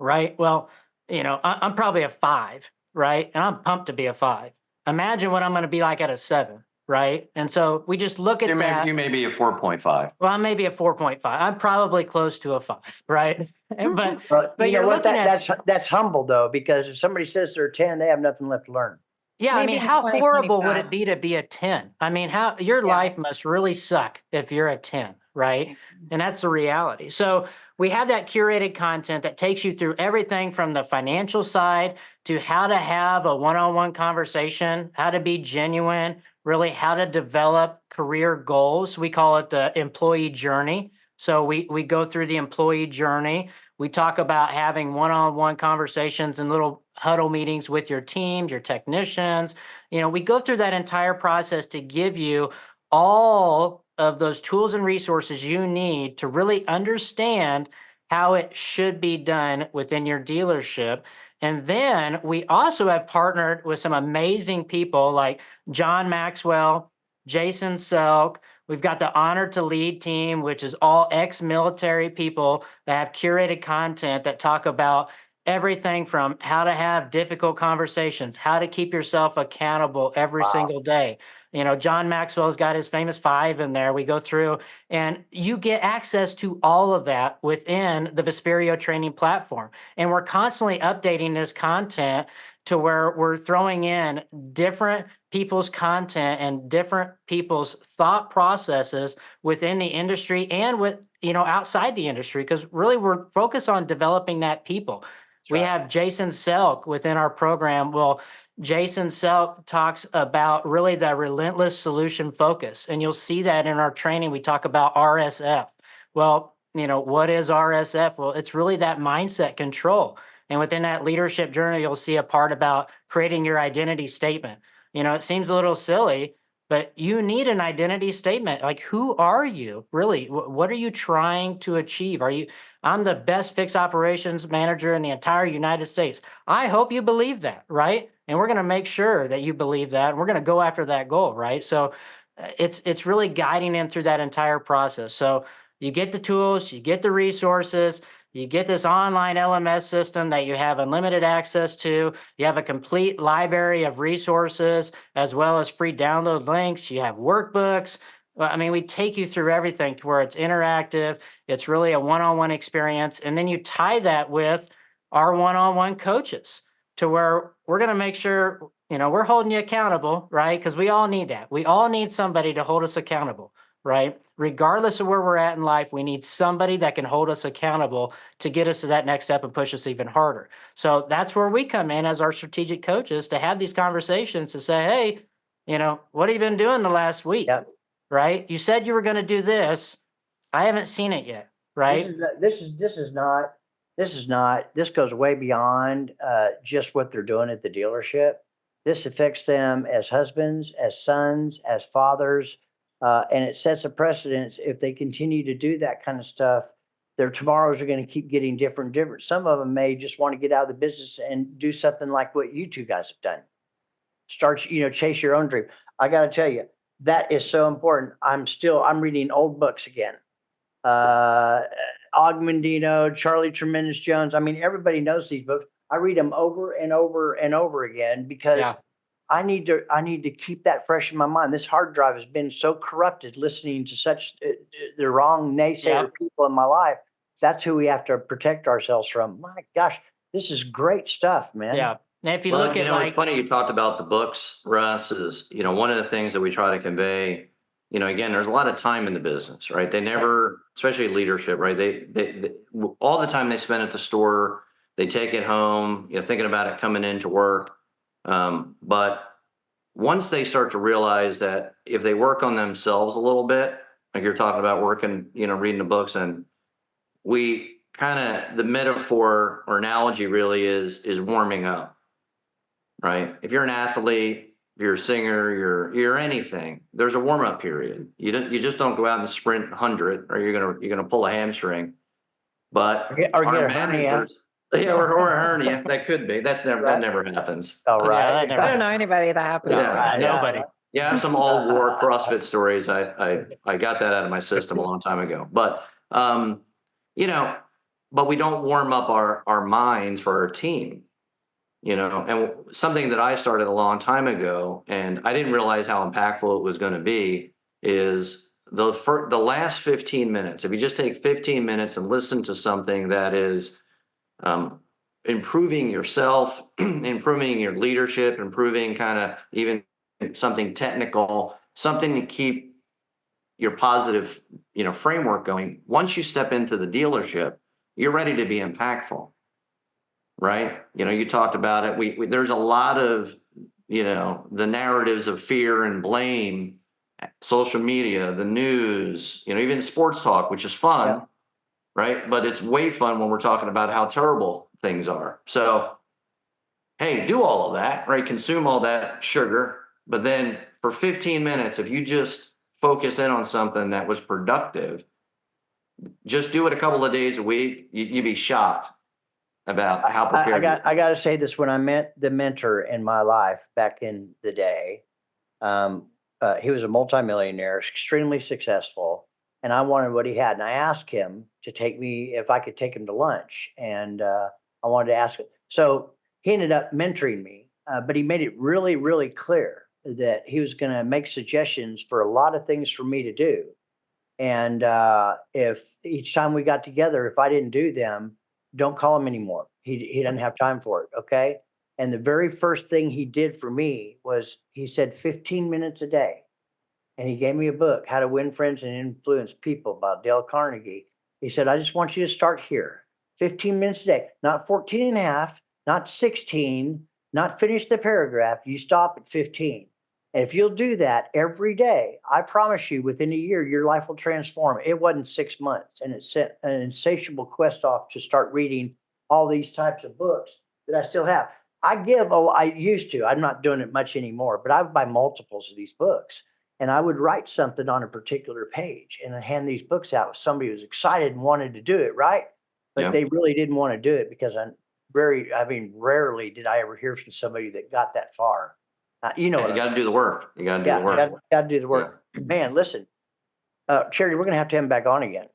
right? Well, I'm probably a 5, right? And I'm pumped to be a 5. Imagine what I'm going to be like at a 7, right? And so we just look at that. You may be a 4.5. Well, I'm maybe a 4.5. I'm probably close to a 5, right? But But you know you're what? looking at, That's humble though, because if somebody says they're 10, they have nothing left to learn. yeah, I Maybe mean, in how horrible would 2025. it be to be a 10? I mean, how your Yeah. life must really suck if you're a 10, right? And that's the reality. So we have that curated content that takes you through everything from the financial side to how to have a one-on-one conversation, how to be genuine, really how to develop career goals. We call it the employee journey. So we go through the employee journey. We talk about having one-on-one conversations and little huddle meetings with your teams, your technicians. We go through that entire process to give you all of those tools and resources you need to really understand how it should be done within your dealership. And then we also have partnered with some amazing people like John Maxwell, Jason Selk. We've got the Honor to Lead team, which is all ex-military people that have curated content that talk about everything from how to have difficult conversations, how to keep yourself accountable every Wow. single day. John Maxwell's got his famous 5 in there. We go through and you get access to all of that within the VISPERIO training platform. And we're constantly updating this content to where we're throwing in different people's content and different people's thought processes within the industry and with, outside the industry, because really we're focused on developing that people. We right. have Jason Selk within our program. Well, Jason Selk talks about really the relentless solution focus. And you'll see that in our training. We talk about RSF. Well, what is RSF? Well, it's really that mindset control. And within that leadership journey, you'll see a part about creating your identity statement. It seems a little silly, but you need an identity statement. Like, who are you really? What are you trying to achieve? I'm the best fixed operations manager in the entire United States. I hope you believe that, right? And we're going to make sure that you believe that. And we're going to go after that goal, right? So it's really guiding them through that entire process. So you get the tools, you get the resources, you get this online LMS system that you have unlimited access to. You have a complete library of resources as well as free download links. You have workbooks. Well, I mean, we take you through everything to where it's interactive. It's really a one-on-one experience. And then you tie that with our one-on-one coaches to where we're going to make sure, we're holding you accountable, right? Because we all need that. We all need somebody to hold us accountable, right? Regardless of where we're at in life, we need somebody that can hold us accountable to get us to that next step and push us even harder. So that's where we come in as our strategic coaches to have these conversations to say, hey, what have you been doing the last week? Yep. Right? You said you were going to do this. I haven't seen it yet, right? This goes way beyond just what they're doing at the dealership. This affects them as husbands, as sons, as fathers, and it sets a precedence if they continue to do that kind of stuff, their tomorrows are going to keep getting different. Some of them may just want to get out of the business and do something like what you two guys have done. Start, chase your own dream. I got to tell you, that is so important. I'm reading old books again. Ogmandino, Charlie Tremendous Jones. I mean, everybody knows these books. I read them over and over and over again because Yeah. I need to keep that fresh in my mind. This hard drive has been so corrupted listening to such the wrong naysayer people in my life. That's who we have to protect ourselves from. My gosh, this is great stuff, man. Yeah. And if you Well, look at it's funny you talked about the books, Russ, is, one of the things that we try to convey, again, there's a lot of time in the business, right? They never, especially leadership, right? They all the time they spend at the store, they take it home, thinking about it coming into work. But once they start to realize that if they work on themselves a little bit, like you're talking about working, reading the books, and we kind of, the metaphor or analogy really is warming up, right? If you're an athlete, if you're a singer, you're anything, there's a warm up period. You just don't go out and sprint 100 or you're gonna pull a hamstring. But Or get our a hernia. managers, yeah, or a hernia, that could be. That never happens. All right. Yeah, that never I don't know anybody that happens Yeah, to. right. Nobody. Yeah, I have some old war CrossFit stories. I got that out of my system a long time ago. But but we don't warm up our minds for our team. And something that I started a long time ago, and I didn't realize how impactful it was going to be, is the last 15 minutes. If you just take 15 minutes and listen to something that is improving yourself, improving your leadership, improving kind of even something technical, something to keep your positive, framework going. Once you step into the dealership, you're ready to be impactful. Right? You talked about it. We there's a lot of, the narratives of fear and blame, social media, the news, even sports talk, which is fun, Yeah. right? But it's way fun when we're talking about how terrible things are. So, hey, do all of that, right? Consume all that sugar. But then for 15 minutes, if you just focus in on something that was productive, just do it a couple of days a week, you'd be shocked about how prepared. I got to say this. When I met the mentor in my life back in the day, he was a multimillionaire, extremely successful, and I wanted what he had. And I asked him to take me, if I could take him to lunch, and I wanted to ask him. So he ended up mentoring me, but he made it really, really clear that he was going to make suggestions for a lot of things for me to do. And if each time we got together, if I didn't do them, don't call him anymore. He doesn't have time for it. Okay. And the very first thing he did for me was he said 15 minutes a day. And he gave me a book, How to Win Friends and Influence People by Dale Carnegie. He said, I just want you to start here. 15 minutes a day, not 14 and a half, not 16, not finish the paragraph. You stop at 15. And if you'll do that every day, I promise you within a year, your life will transform. It wasn't 6 months. And it set an insatiable quest off to start reading all these types of books that I still have. I used to, I'm not doing it much anymore, but I would buy multiples of these books. And I would write something on a particular page and then hand these books out with somebody who was excited and wanted to do it, right? But Yeah. they really didn't want to do it because rarely did I ever hear from somebody that got that far. You know, You got to do the work. You got to do the work. got to do the work. Man, listen, Charity, we're going to have him back on again.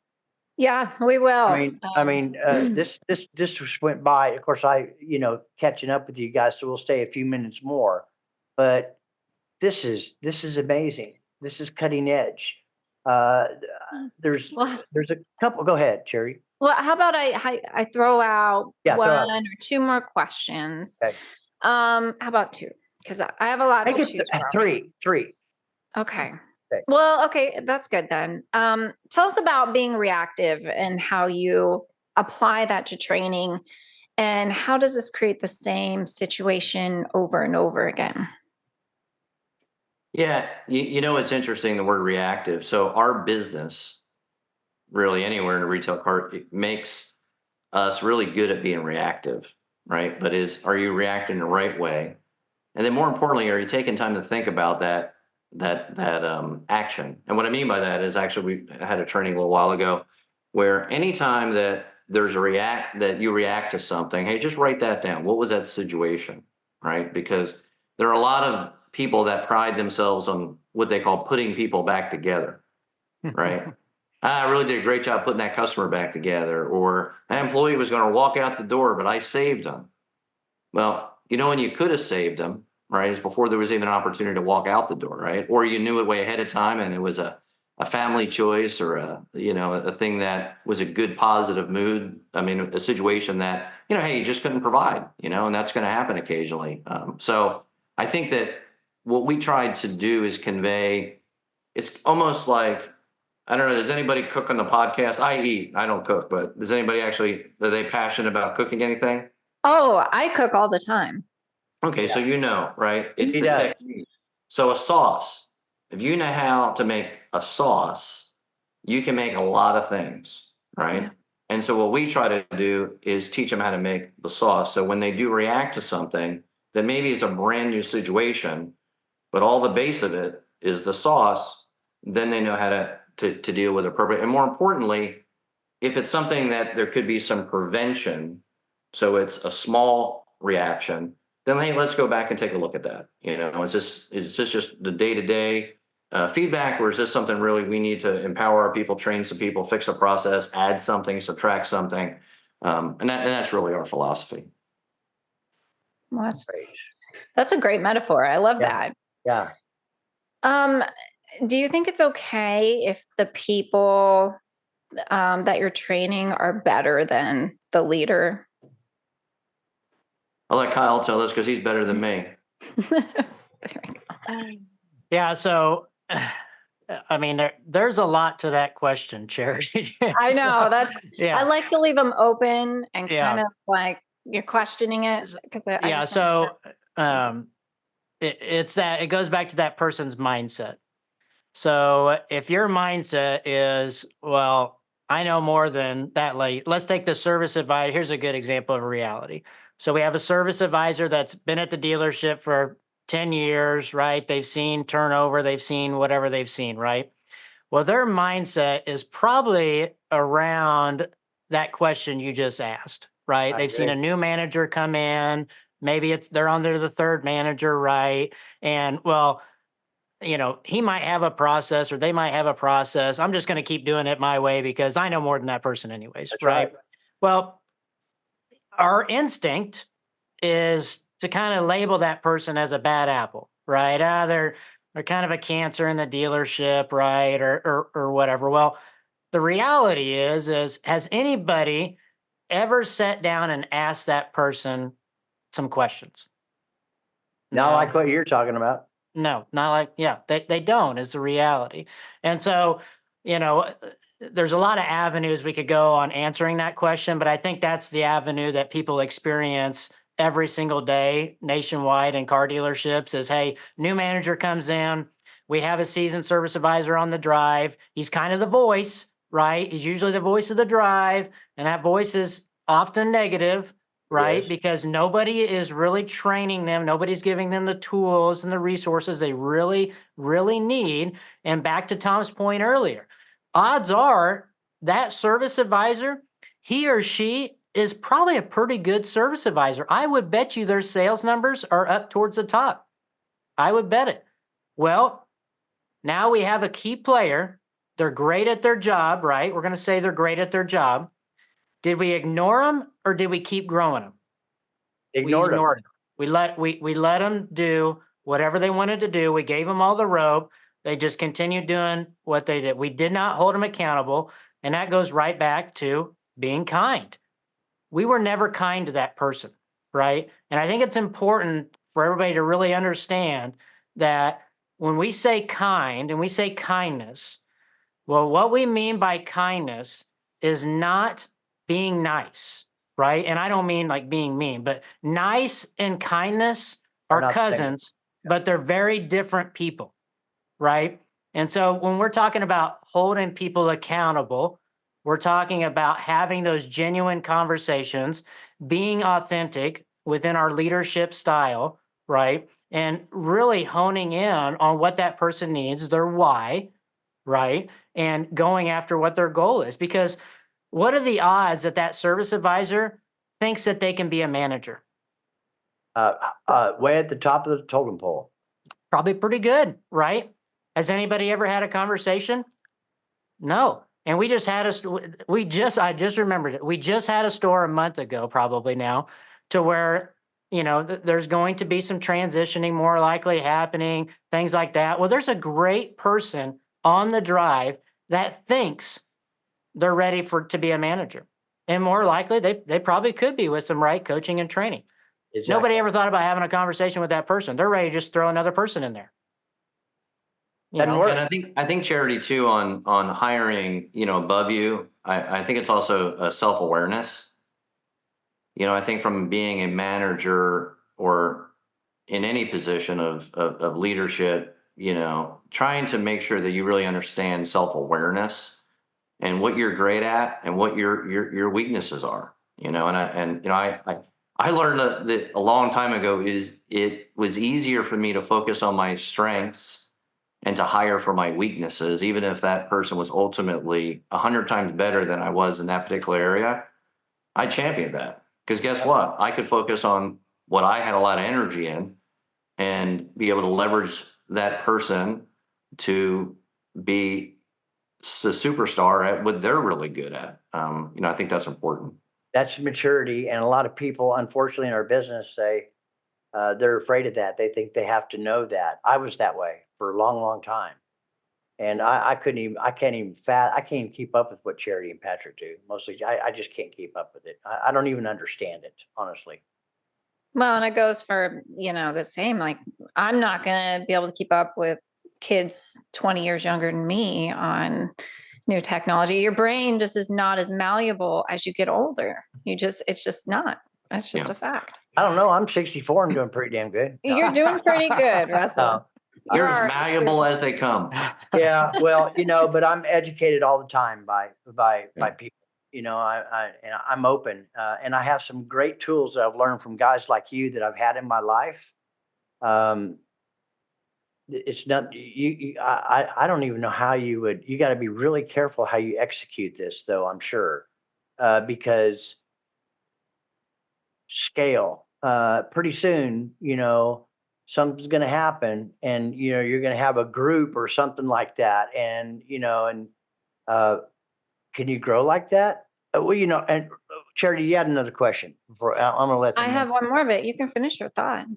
Yeah, we will. This just went by. Of course, catching up with you guys, so we'll stay a few minutes more. But this is amazing. This is cutting edge. There's a couple. Go ahead, Cherry. Well, how about I throw out Yeah, throw out. one or two more questions? Okay. How about two? Because I have a lot Make to it choose from. three. Okay. Okay. Well, okay, that's good then. Tell us about being reactive and how you apply that to training, and how does this create the same situation over and over again? Yeah, it's interesting, the word reactive. So our business, really anywhere in the retail cart, it makes us really good at being reactive, right? But are you reacting the right way? And then more importantly, are you taking time to think about that action? And what I mean by that is, actually, we had a training a little while ago where anytime that that you react to something, hey, just write that down. What was that situation, right? Because there are a lot of people that pride themselves on what they call putting people back together, right? I really did a great job putting that customer back together, or that employee was going to walk out the door, but I saved them. Well, when you could have saved them, right, is before there was even an opportunity to walk out the door, right? Or you knew it way ahead of time and it was a family choice, or a thing that was a good positive mood. I mean, a situation that, hey, you just couldn't provide, and that's going to happen occasionally. So I think that what we tried to do is convey, it's almost like, I don't know, does anybody cook on the podcast? I eat, I don't cook, but does anybody actually, are they passionate about cooking anything? Oh, I cook all the time. Okay, so right? It's He the does. technique. So a sauce, if you know how to make a sauce, you can make a lot of things, right? Yeah. And so what we try to do is teach them how to make the sauce. So when they do react to something that maybe is a brand new situation, but all the base of it is the sauce, then they know how to deal with it appropriately. And more importantly, if it's something that there could be some prevention, so it's a small reaction, then hey, let's go back and take a look at that. Is this just the day-to-day feedback, or is this something really we need to empower our people, train some people, fix a process, add something, subtract something, and that's really our philosophy. Well, that's a great metaphor. I love Yeah. that. Yeah. Do you think it's okay if the people that you're training are better than the leader? I'll let Kyle tell this because he's better than me. There we go. Yeah. So, I mean, there's a lot to that question, Charity. I know that's. Yeah. I like to leave them open and Yeah. kind of like you're questioning it because I Yeah. just So, it's that it goes back to that person's mindset. So if your mindset is, well, I know more than that late. Let's take the service advisor. Here's a good example of reality. So we have a service advisor that's been at the dealership for 10 years, right? They've seen turnover, they've seen whatever they've seen, right? Well, their mindset is probably around that question you just asked, right? I They've seen a agree. new manager come in, maybe they're under the third manager, right? And well, he might have a process or they might have a process. I'm just going to keep doing it my way because I know more than that person anyways, That's right? right. Well, our instinct is to kind of label that person as a bad apple, right? They're kind of a cancer in the dealership, right? Or whatever. Well, the reality is has anybody ever sat down and asked that person some questions? Not No. like what you're talking about. No, not like, yeah, they don't is the reality. And so, there's a lot of avenues we could go on answering that question, but I think that's the avenue that people experience every single day nationwide in car dealerships is, hey, new manager comes in, we have a seasoned service advisor on the drive. He's kind of the voice, right? He's usually the voice of the drive, and that voice is often negative, right? Yes. Because nobody is really training them. Nobody's giving them the tools and the resources they really, really need. And back to Tom's point earlier, odds are that service advisor, he or she is probably a pretty good service advisor. I would bet you their sales numbers are up towards the top. I would bet it. Well, now we have a key player. They're great at their job, right? We're going to say they're great at their job. Did we ignore them or did we keep growing them? Ignored them. them. We let them do whatever they wanted to do. We gave them all the rope. They just continued doing what they did. We did not hold them accountable. And that goes right back to being kind. We were never kind to that person, right? And I think it's important for everybody to really understand that when we say kind and we say kindness, well, what we mean by kindness is not being nice, right? And I don't mean like being mean, but nice and kindness Are are not the same. cousins, but they're very different people, right? And so when we're talking about holding people accountable, we're talking about having those genuine conversations, being authentic within our leadership style, right? And really honing in on what that person needs, their why, right? And going after what their goal is. Because what are the odds that that service advisor thinks that they can be a manager? Way at the top of the totem pole. Probably pretty good, right? Has anybody ever had a conversation? No. And we just had I just remembered it. We just had a store a month ago, probably now, to where, there's going to be some transitioning more likely happening, things like that. Well, there's a great person on the drive that thinks they're ready to be a manager. And more likely, they probably could be with some right coaching and training. Exactly. Nobody ever thought about having a conversation with that person. They're ready to just throw another person in there. Doesn't work. And I think Charity too on hiring, above you. I think it's also a self-awareness. I think from being a manager or in any position of leadership, trying to make sure that you really understand self-awareness and what you're great at and what your weaknesses are. I learned that a long time ago is it was easier for me to focus on my strengths and to hire for my weaknesses, even if that person was ultimately 100 times better than I was in that particular area. I championed that because guess what? I could focus on what I had a lot of energy in and be able to leverage that person to be the superstar at what they're really good at. I think that's important. That's maturity. And a lot of people, unfortunately, in our business say they're afraid of that. They think they have to know that. I was that way for a long, long time. And I can't even keep up with what Charity and Patrick do. Mostly, I just can't keep up with it. I don't even understand it, honestly. Well, and it goes for, the same. Like, I'm not going to be able to keep up with kids 20 years younger than me on new technology. Your brain just is not as malleable as you get older. It's just not. That's just a fact. I don't know. I'm 64 and doing pretty damn good. You're doing pretty good, Russell. You're as malleable as they come. Yeah, well, but I'm educated all the time by people. I'm open, and I have some great tools that I've learned from guys like you that I've had in my life. It's not you. I don't even know how you would. You got to be really careful how you execute this, though. I'm sure, because scale. Pretty soon, something's going to happen, and you're going to have a group or something like that, and can you grow like that? And Charity, you had another question before I'm going to let them I have one more of it. You can finish your thought.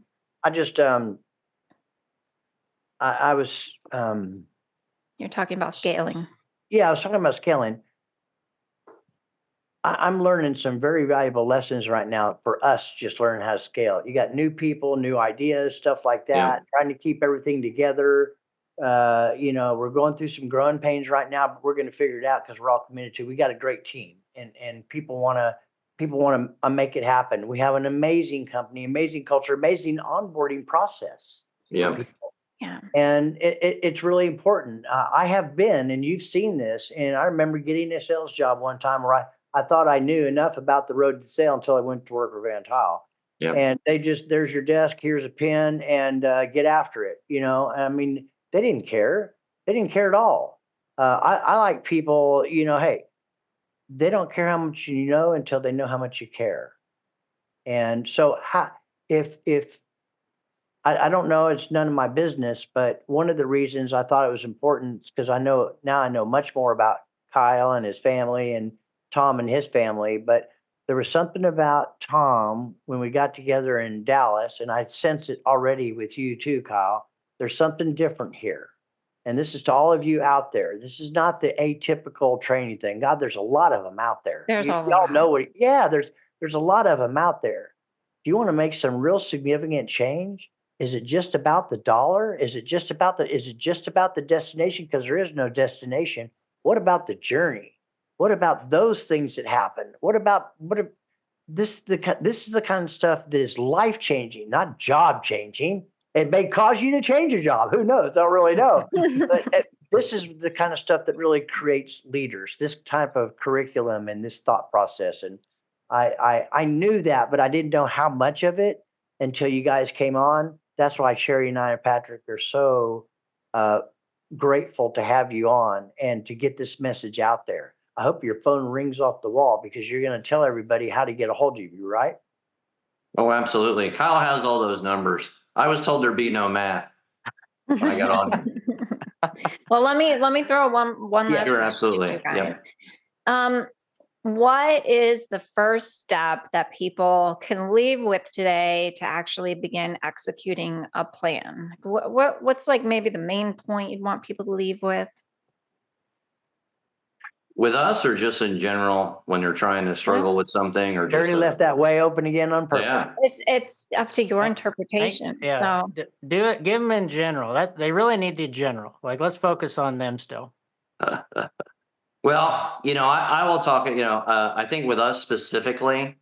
I just I was You're talking about scaling. yeah, I was talking about scaling. I'm learning some very valuable lessons right now for us just learning how to scale. You got new people, new ideas, stuff like that, trying to keep everything together. We're going through some growing pains right now, but we're going to figure it out because we're all committed to. We got a great team, and people want to make it happen. We have an amazing company, amazing culture, amazing onboarding process. Yeah. Yeah. And it's really important. I have been, and you've seen this, and I remember getting a sales job one time where I thought I knew enough about the road to sale until I went to work for Van Tile. Yeah. And there's your desk, here's a pen, and get after it. I mean, they didn't care. They didn't care at all. I like people, hey, they don't care how much you know until they know how much you care. And so if I don't know, it's none of my business, but one of the reasons I thought it was important is because I know much more about Kyle and his family and Tom and his family, but there was something about Tom when we got together in Dallas, and I sense it already with you too, Kyle. There's something different here. And this is to all of you out there. This is not the atypical training thing. God, there's a lot of them out there. There's a y'all lot. know there's a lot of them out there. Do you want to make some real significant change? Is it just about the dollar? Is it just about the destination? Because there is no destination. What about the journey? What about those things that happen? This is the kind of stuff that is life changing, not job changing. It may cause you to change your job. Who knows? Don't really know. But this is the kind of stuff that really creates leaders. This type of curriculum and this thought process. And I knew that, but I didn't know how much of it until you guys came on. That's why Sherry and I and Patrick are so grateful to have you on and to get this message out there. I hope your phone rings off the wall because you're going to tell everybody how to get a hold of you, right? Oh, absolutely. Kyle has all those numbers. I was told there'd be no math when I got on here. Well, let me throw one Yeah, last Sure, question at you absolutely. guys. Yep. What is the first step that people can leave with today to actually begin executing a plan? What's like maybe the main point you'd want people to leave with? With us or just in general when they're trying to struggle with something or Dirty just left that way open again on purpose. yeah. It's up to your interpretation. Yeah, So do it. Give them in general. That they really need the general. Like, let's focus on them still. Well, I will talk, I think with us specifically,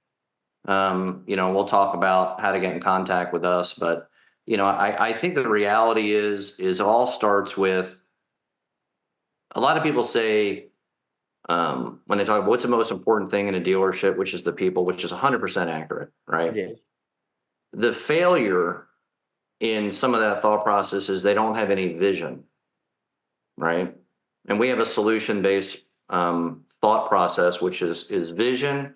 we'll talk about how to get in contact with us, but I think the reality is it all starts with a lot of people say when they talk about what's the most important thing in a dealership, which is the people, which is 100% accurate, right? It is. The failure in some of that thought process is they don't have any vision, right? And we have a solution based thought process, which is vision,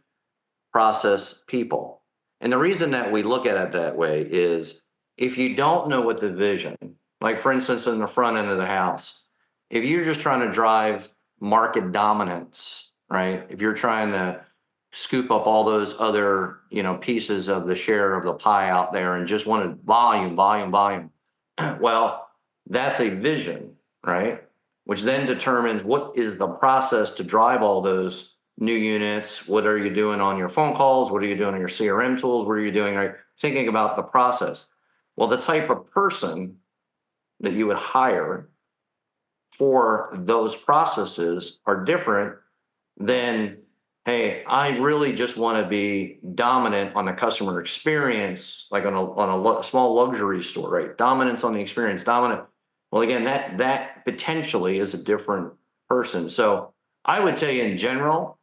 process, people. And the reason that we look at it that way is if you don't know what the vision, like for instance, in the front end of the house, if you're just trying to drive market dominance, right? If you're trying to scoop up all those other, pieces of the share of the pie out there and just wanted volume, volume, volume. Well, that's a vision, right? Which then determines what is the process to drive all those new units. What are you doing on your phone calls? What are you doing on your CRM tools? What are you doing? Right? Thinking about the process. Well, the type of person that you would hire for those processes are different than, hey, I really just want to be dominant on the customer experience, like on a small luxury store, right? Dominance on the experience, dominant. Well, again, that potentially is a different person. So I would tell you in general,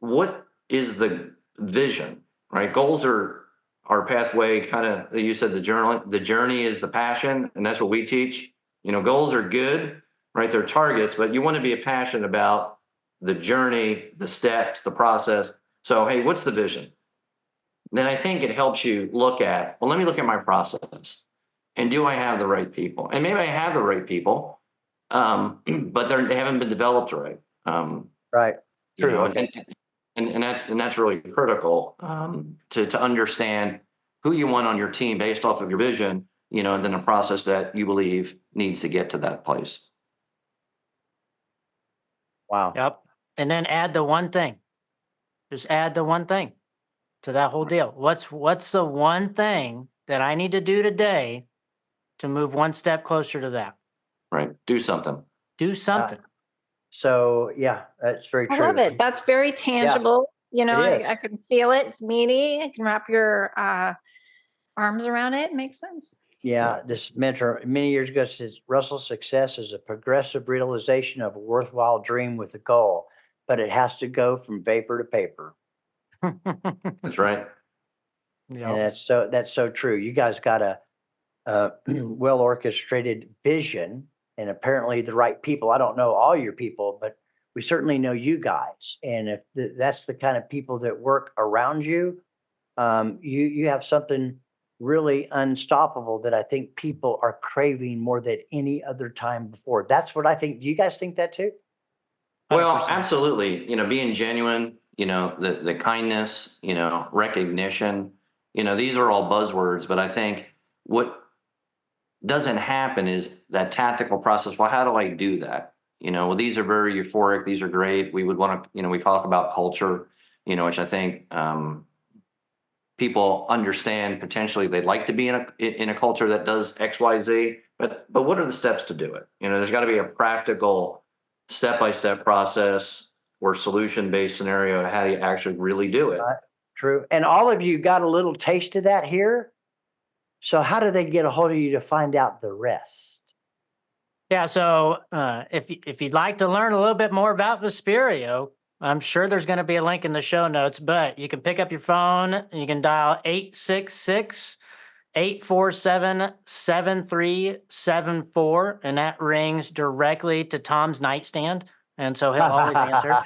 what is the vision, right? Goals are our pathway, kind of, you said the journey is the passion, and that's what we teach. Goals are good, right? They're targets, but you want to be passionate about the journey, the steps, the process. So, hey, what's the vision? Then I think it helps you look at, well, let me look at my process. And do I have the right people? And maybe I have the right people, but they haven't been developed right. Right. True. Okay. And that's really critical to understand who you want on your team based off of your vision, and then the process that you believe needs to get to that place. Wow. Yep. And then add the one thing. Just add the one thing to that whole deal. What's the one thing that I need to do today to move one step closer to that? Right. Do something. Do something. So yeah, that's very I true. love it. That's very tangible. it is. I can feel it. It's meaty. I can wrap your arms around it. It makes sense. Yeah, this mentor many years ago says Russell's success is a progressive realization of a worthwhile dream with a goal, but it has to go from vapor to paper. That's right. And Yep. that's so true. You guys got a well orchestrated vision and apparently the right people. I don't know all your people, but we certainly know you guys. And if that's the kind of people that work around you, you have something really unstoppable that I think people are craving more than any other time before. That's what I think. Do you guys think that too? Well, 100%. absolutely. Being genuine, the kindness, recognition, these are all buzzwords, but I think what doesn't happen is that tactical process. Well, how do I do that? Well, these are very euphoric. These are great. We would want to, we talk about culture, which I think people understand potentially they'd like to be in a culture that does X, Y, Z, but what are the steps to do it? There's got to be a practical step-by-step process or solution-based scenario to how you actually really do it. True. And all of you got a little taste of that here. So how do they get a hold of you to find out the rest? Yeah. So if you'd like to learn a little bit more about Vesperio, I'm sure there's going to be a link in the show notes, but you can pick up your phone and you can dial 866-847-7374, and that rings directly to Tom's nightstand. and so he'll always answer.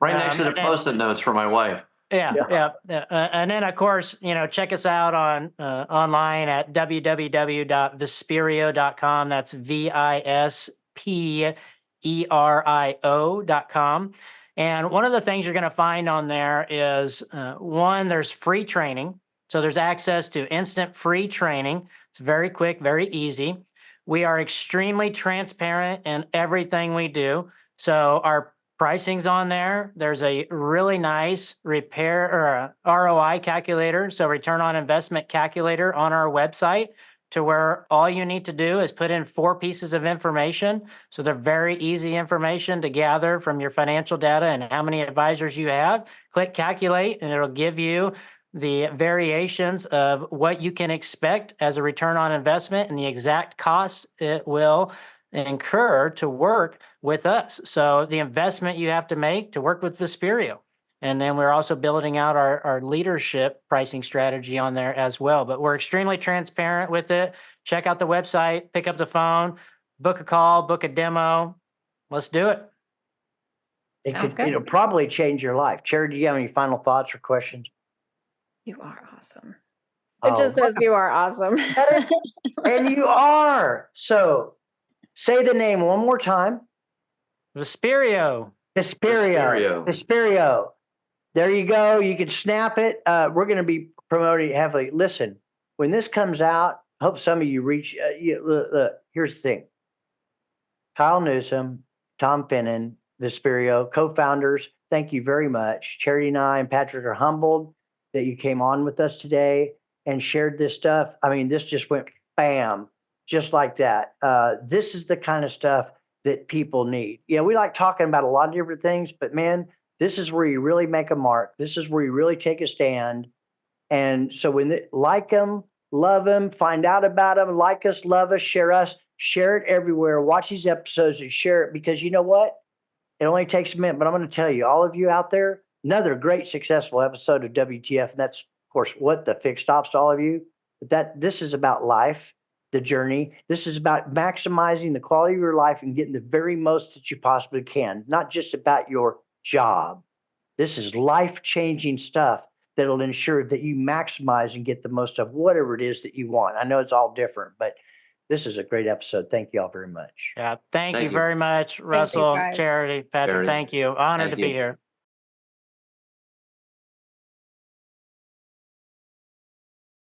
Right next to the And- post-it notes for my wife. yeah. And then of course, check us out on online at www.visperio.com. That's VISPERIO.com. And one of the things you're going to find on there is one, there's free training. So there's access to instant free training. It's very quick, very easy. We are extremely transparent in everything we do. So our pricing's on there. There's a really nice ROI calculator, so return on investment calculator on our website, to where all you need to do is put in 4 pieces of information. So they're very easy information to gather from your financial data and how many advisors you have. Click calculate, and it'll give you the variations of what you can expect as a return on investment and the exact costs it will incur to work with us. So the investment you have to make to work with Visperio. And then we're also building out our leadership pricing strategy on there as well. But we're extremely transparent with it. Check out the website, pick up the phone, book a call, book a demo. Let's do it. Sounds good. It'll probably change your life. Charity, do you have any final thoughts or questions? You are awesome. It just Oh, says you are awesome. and you are. So say the name one more time. Visperio. Visperio. Visperio. There you go. You can snap it. We're going to be promoting it heavily. Listen, when this comes out, I hope some of you reach. Look, here's the thing. Kyle Newsome, Tom Finnan, Visperio, co-founders. Thank you very much. Charity and I and Patrick are humbled that you came on with us today and shared this stuff. I mean, this just went bam, just like that. This is the kind of stuff that people need. We like talking about a lot of different things, but man, this is where you really make a mark. This is where you really take a stand. And so like them, love them, find out about them, like us, love us, share it everywhere. Watch these episodes and share it, because you know what? It only takes a minute, but I'm going to tell you, all of you out there, another great successful episode of WTF. And that's, of course, what the fix stops to all of you. But this is about life, the journey. This is about maximizing the quality of your life and getting the very most that you possibly can, not just about your job. This is life-changing stuff that'll ensure that you maximize and get the most of whatever it is that you want. I know it's all different, but this is a great episode. Thank you all very much. Yeah. Thank Thank you you. very much, Russell, guys. Charity, Patrick. Charity. Thank you. Honored Thank to be you. here.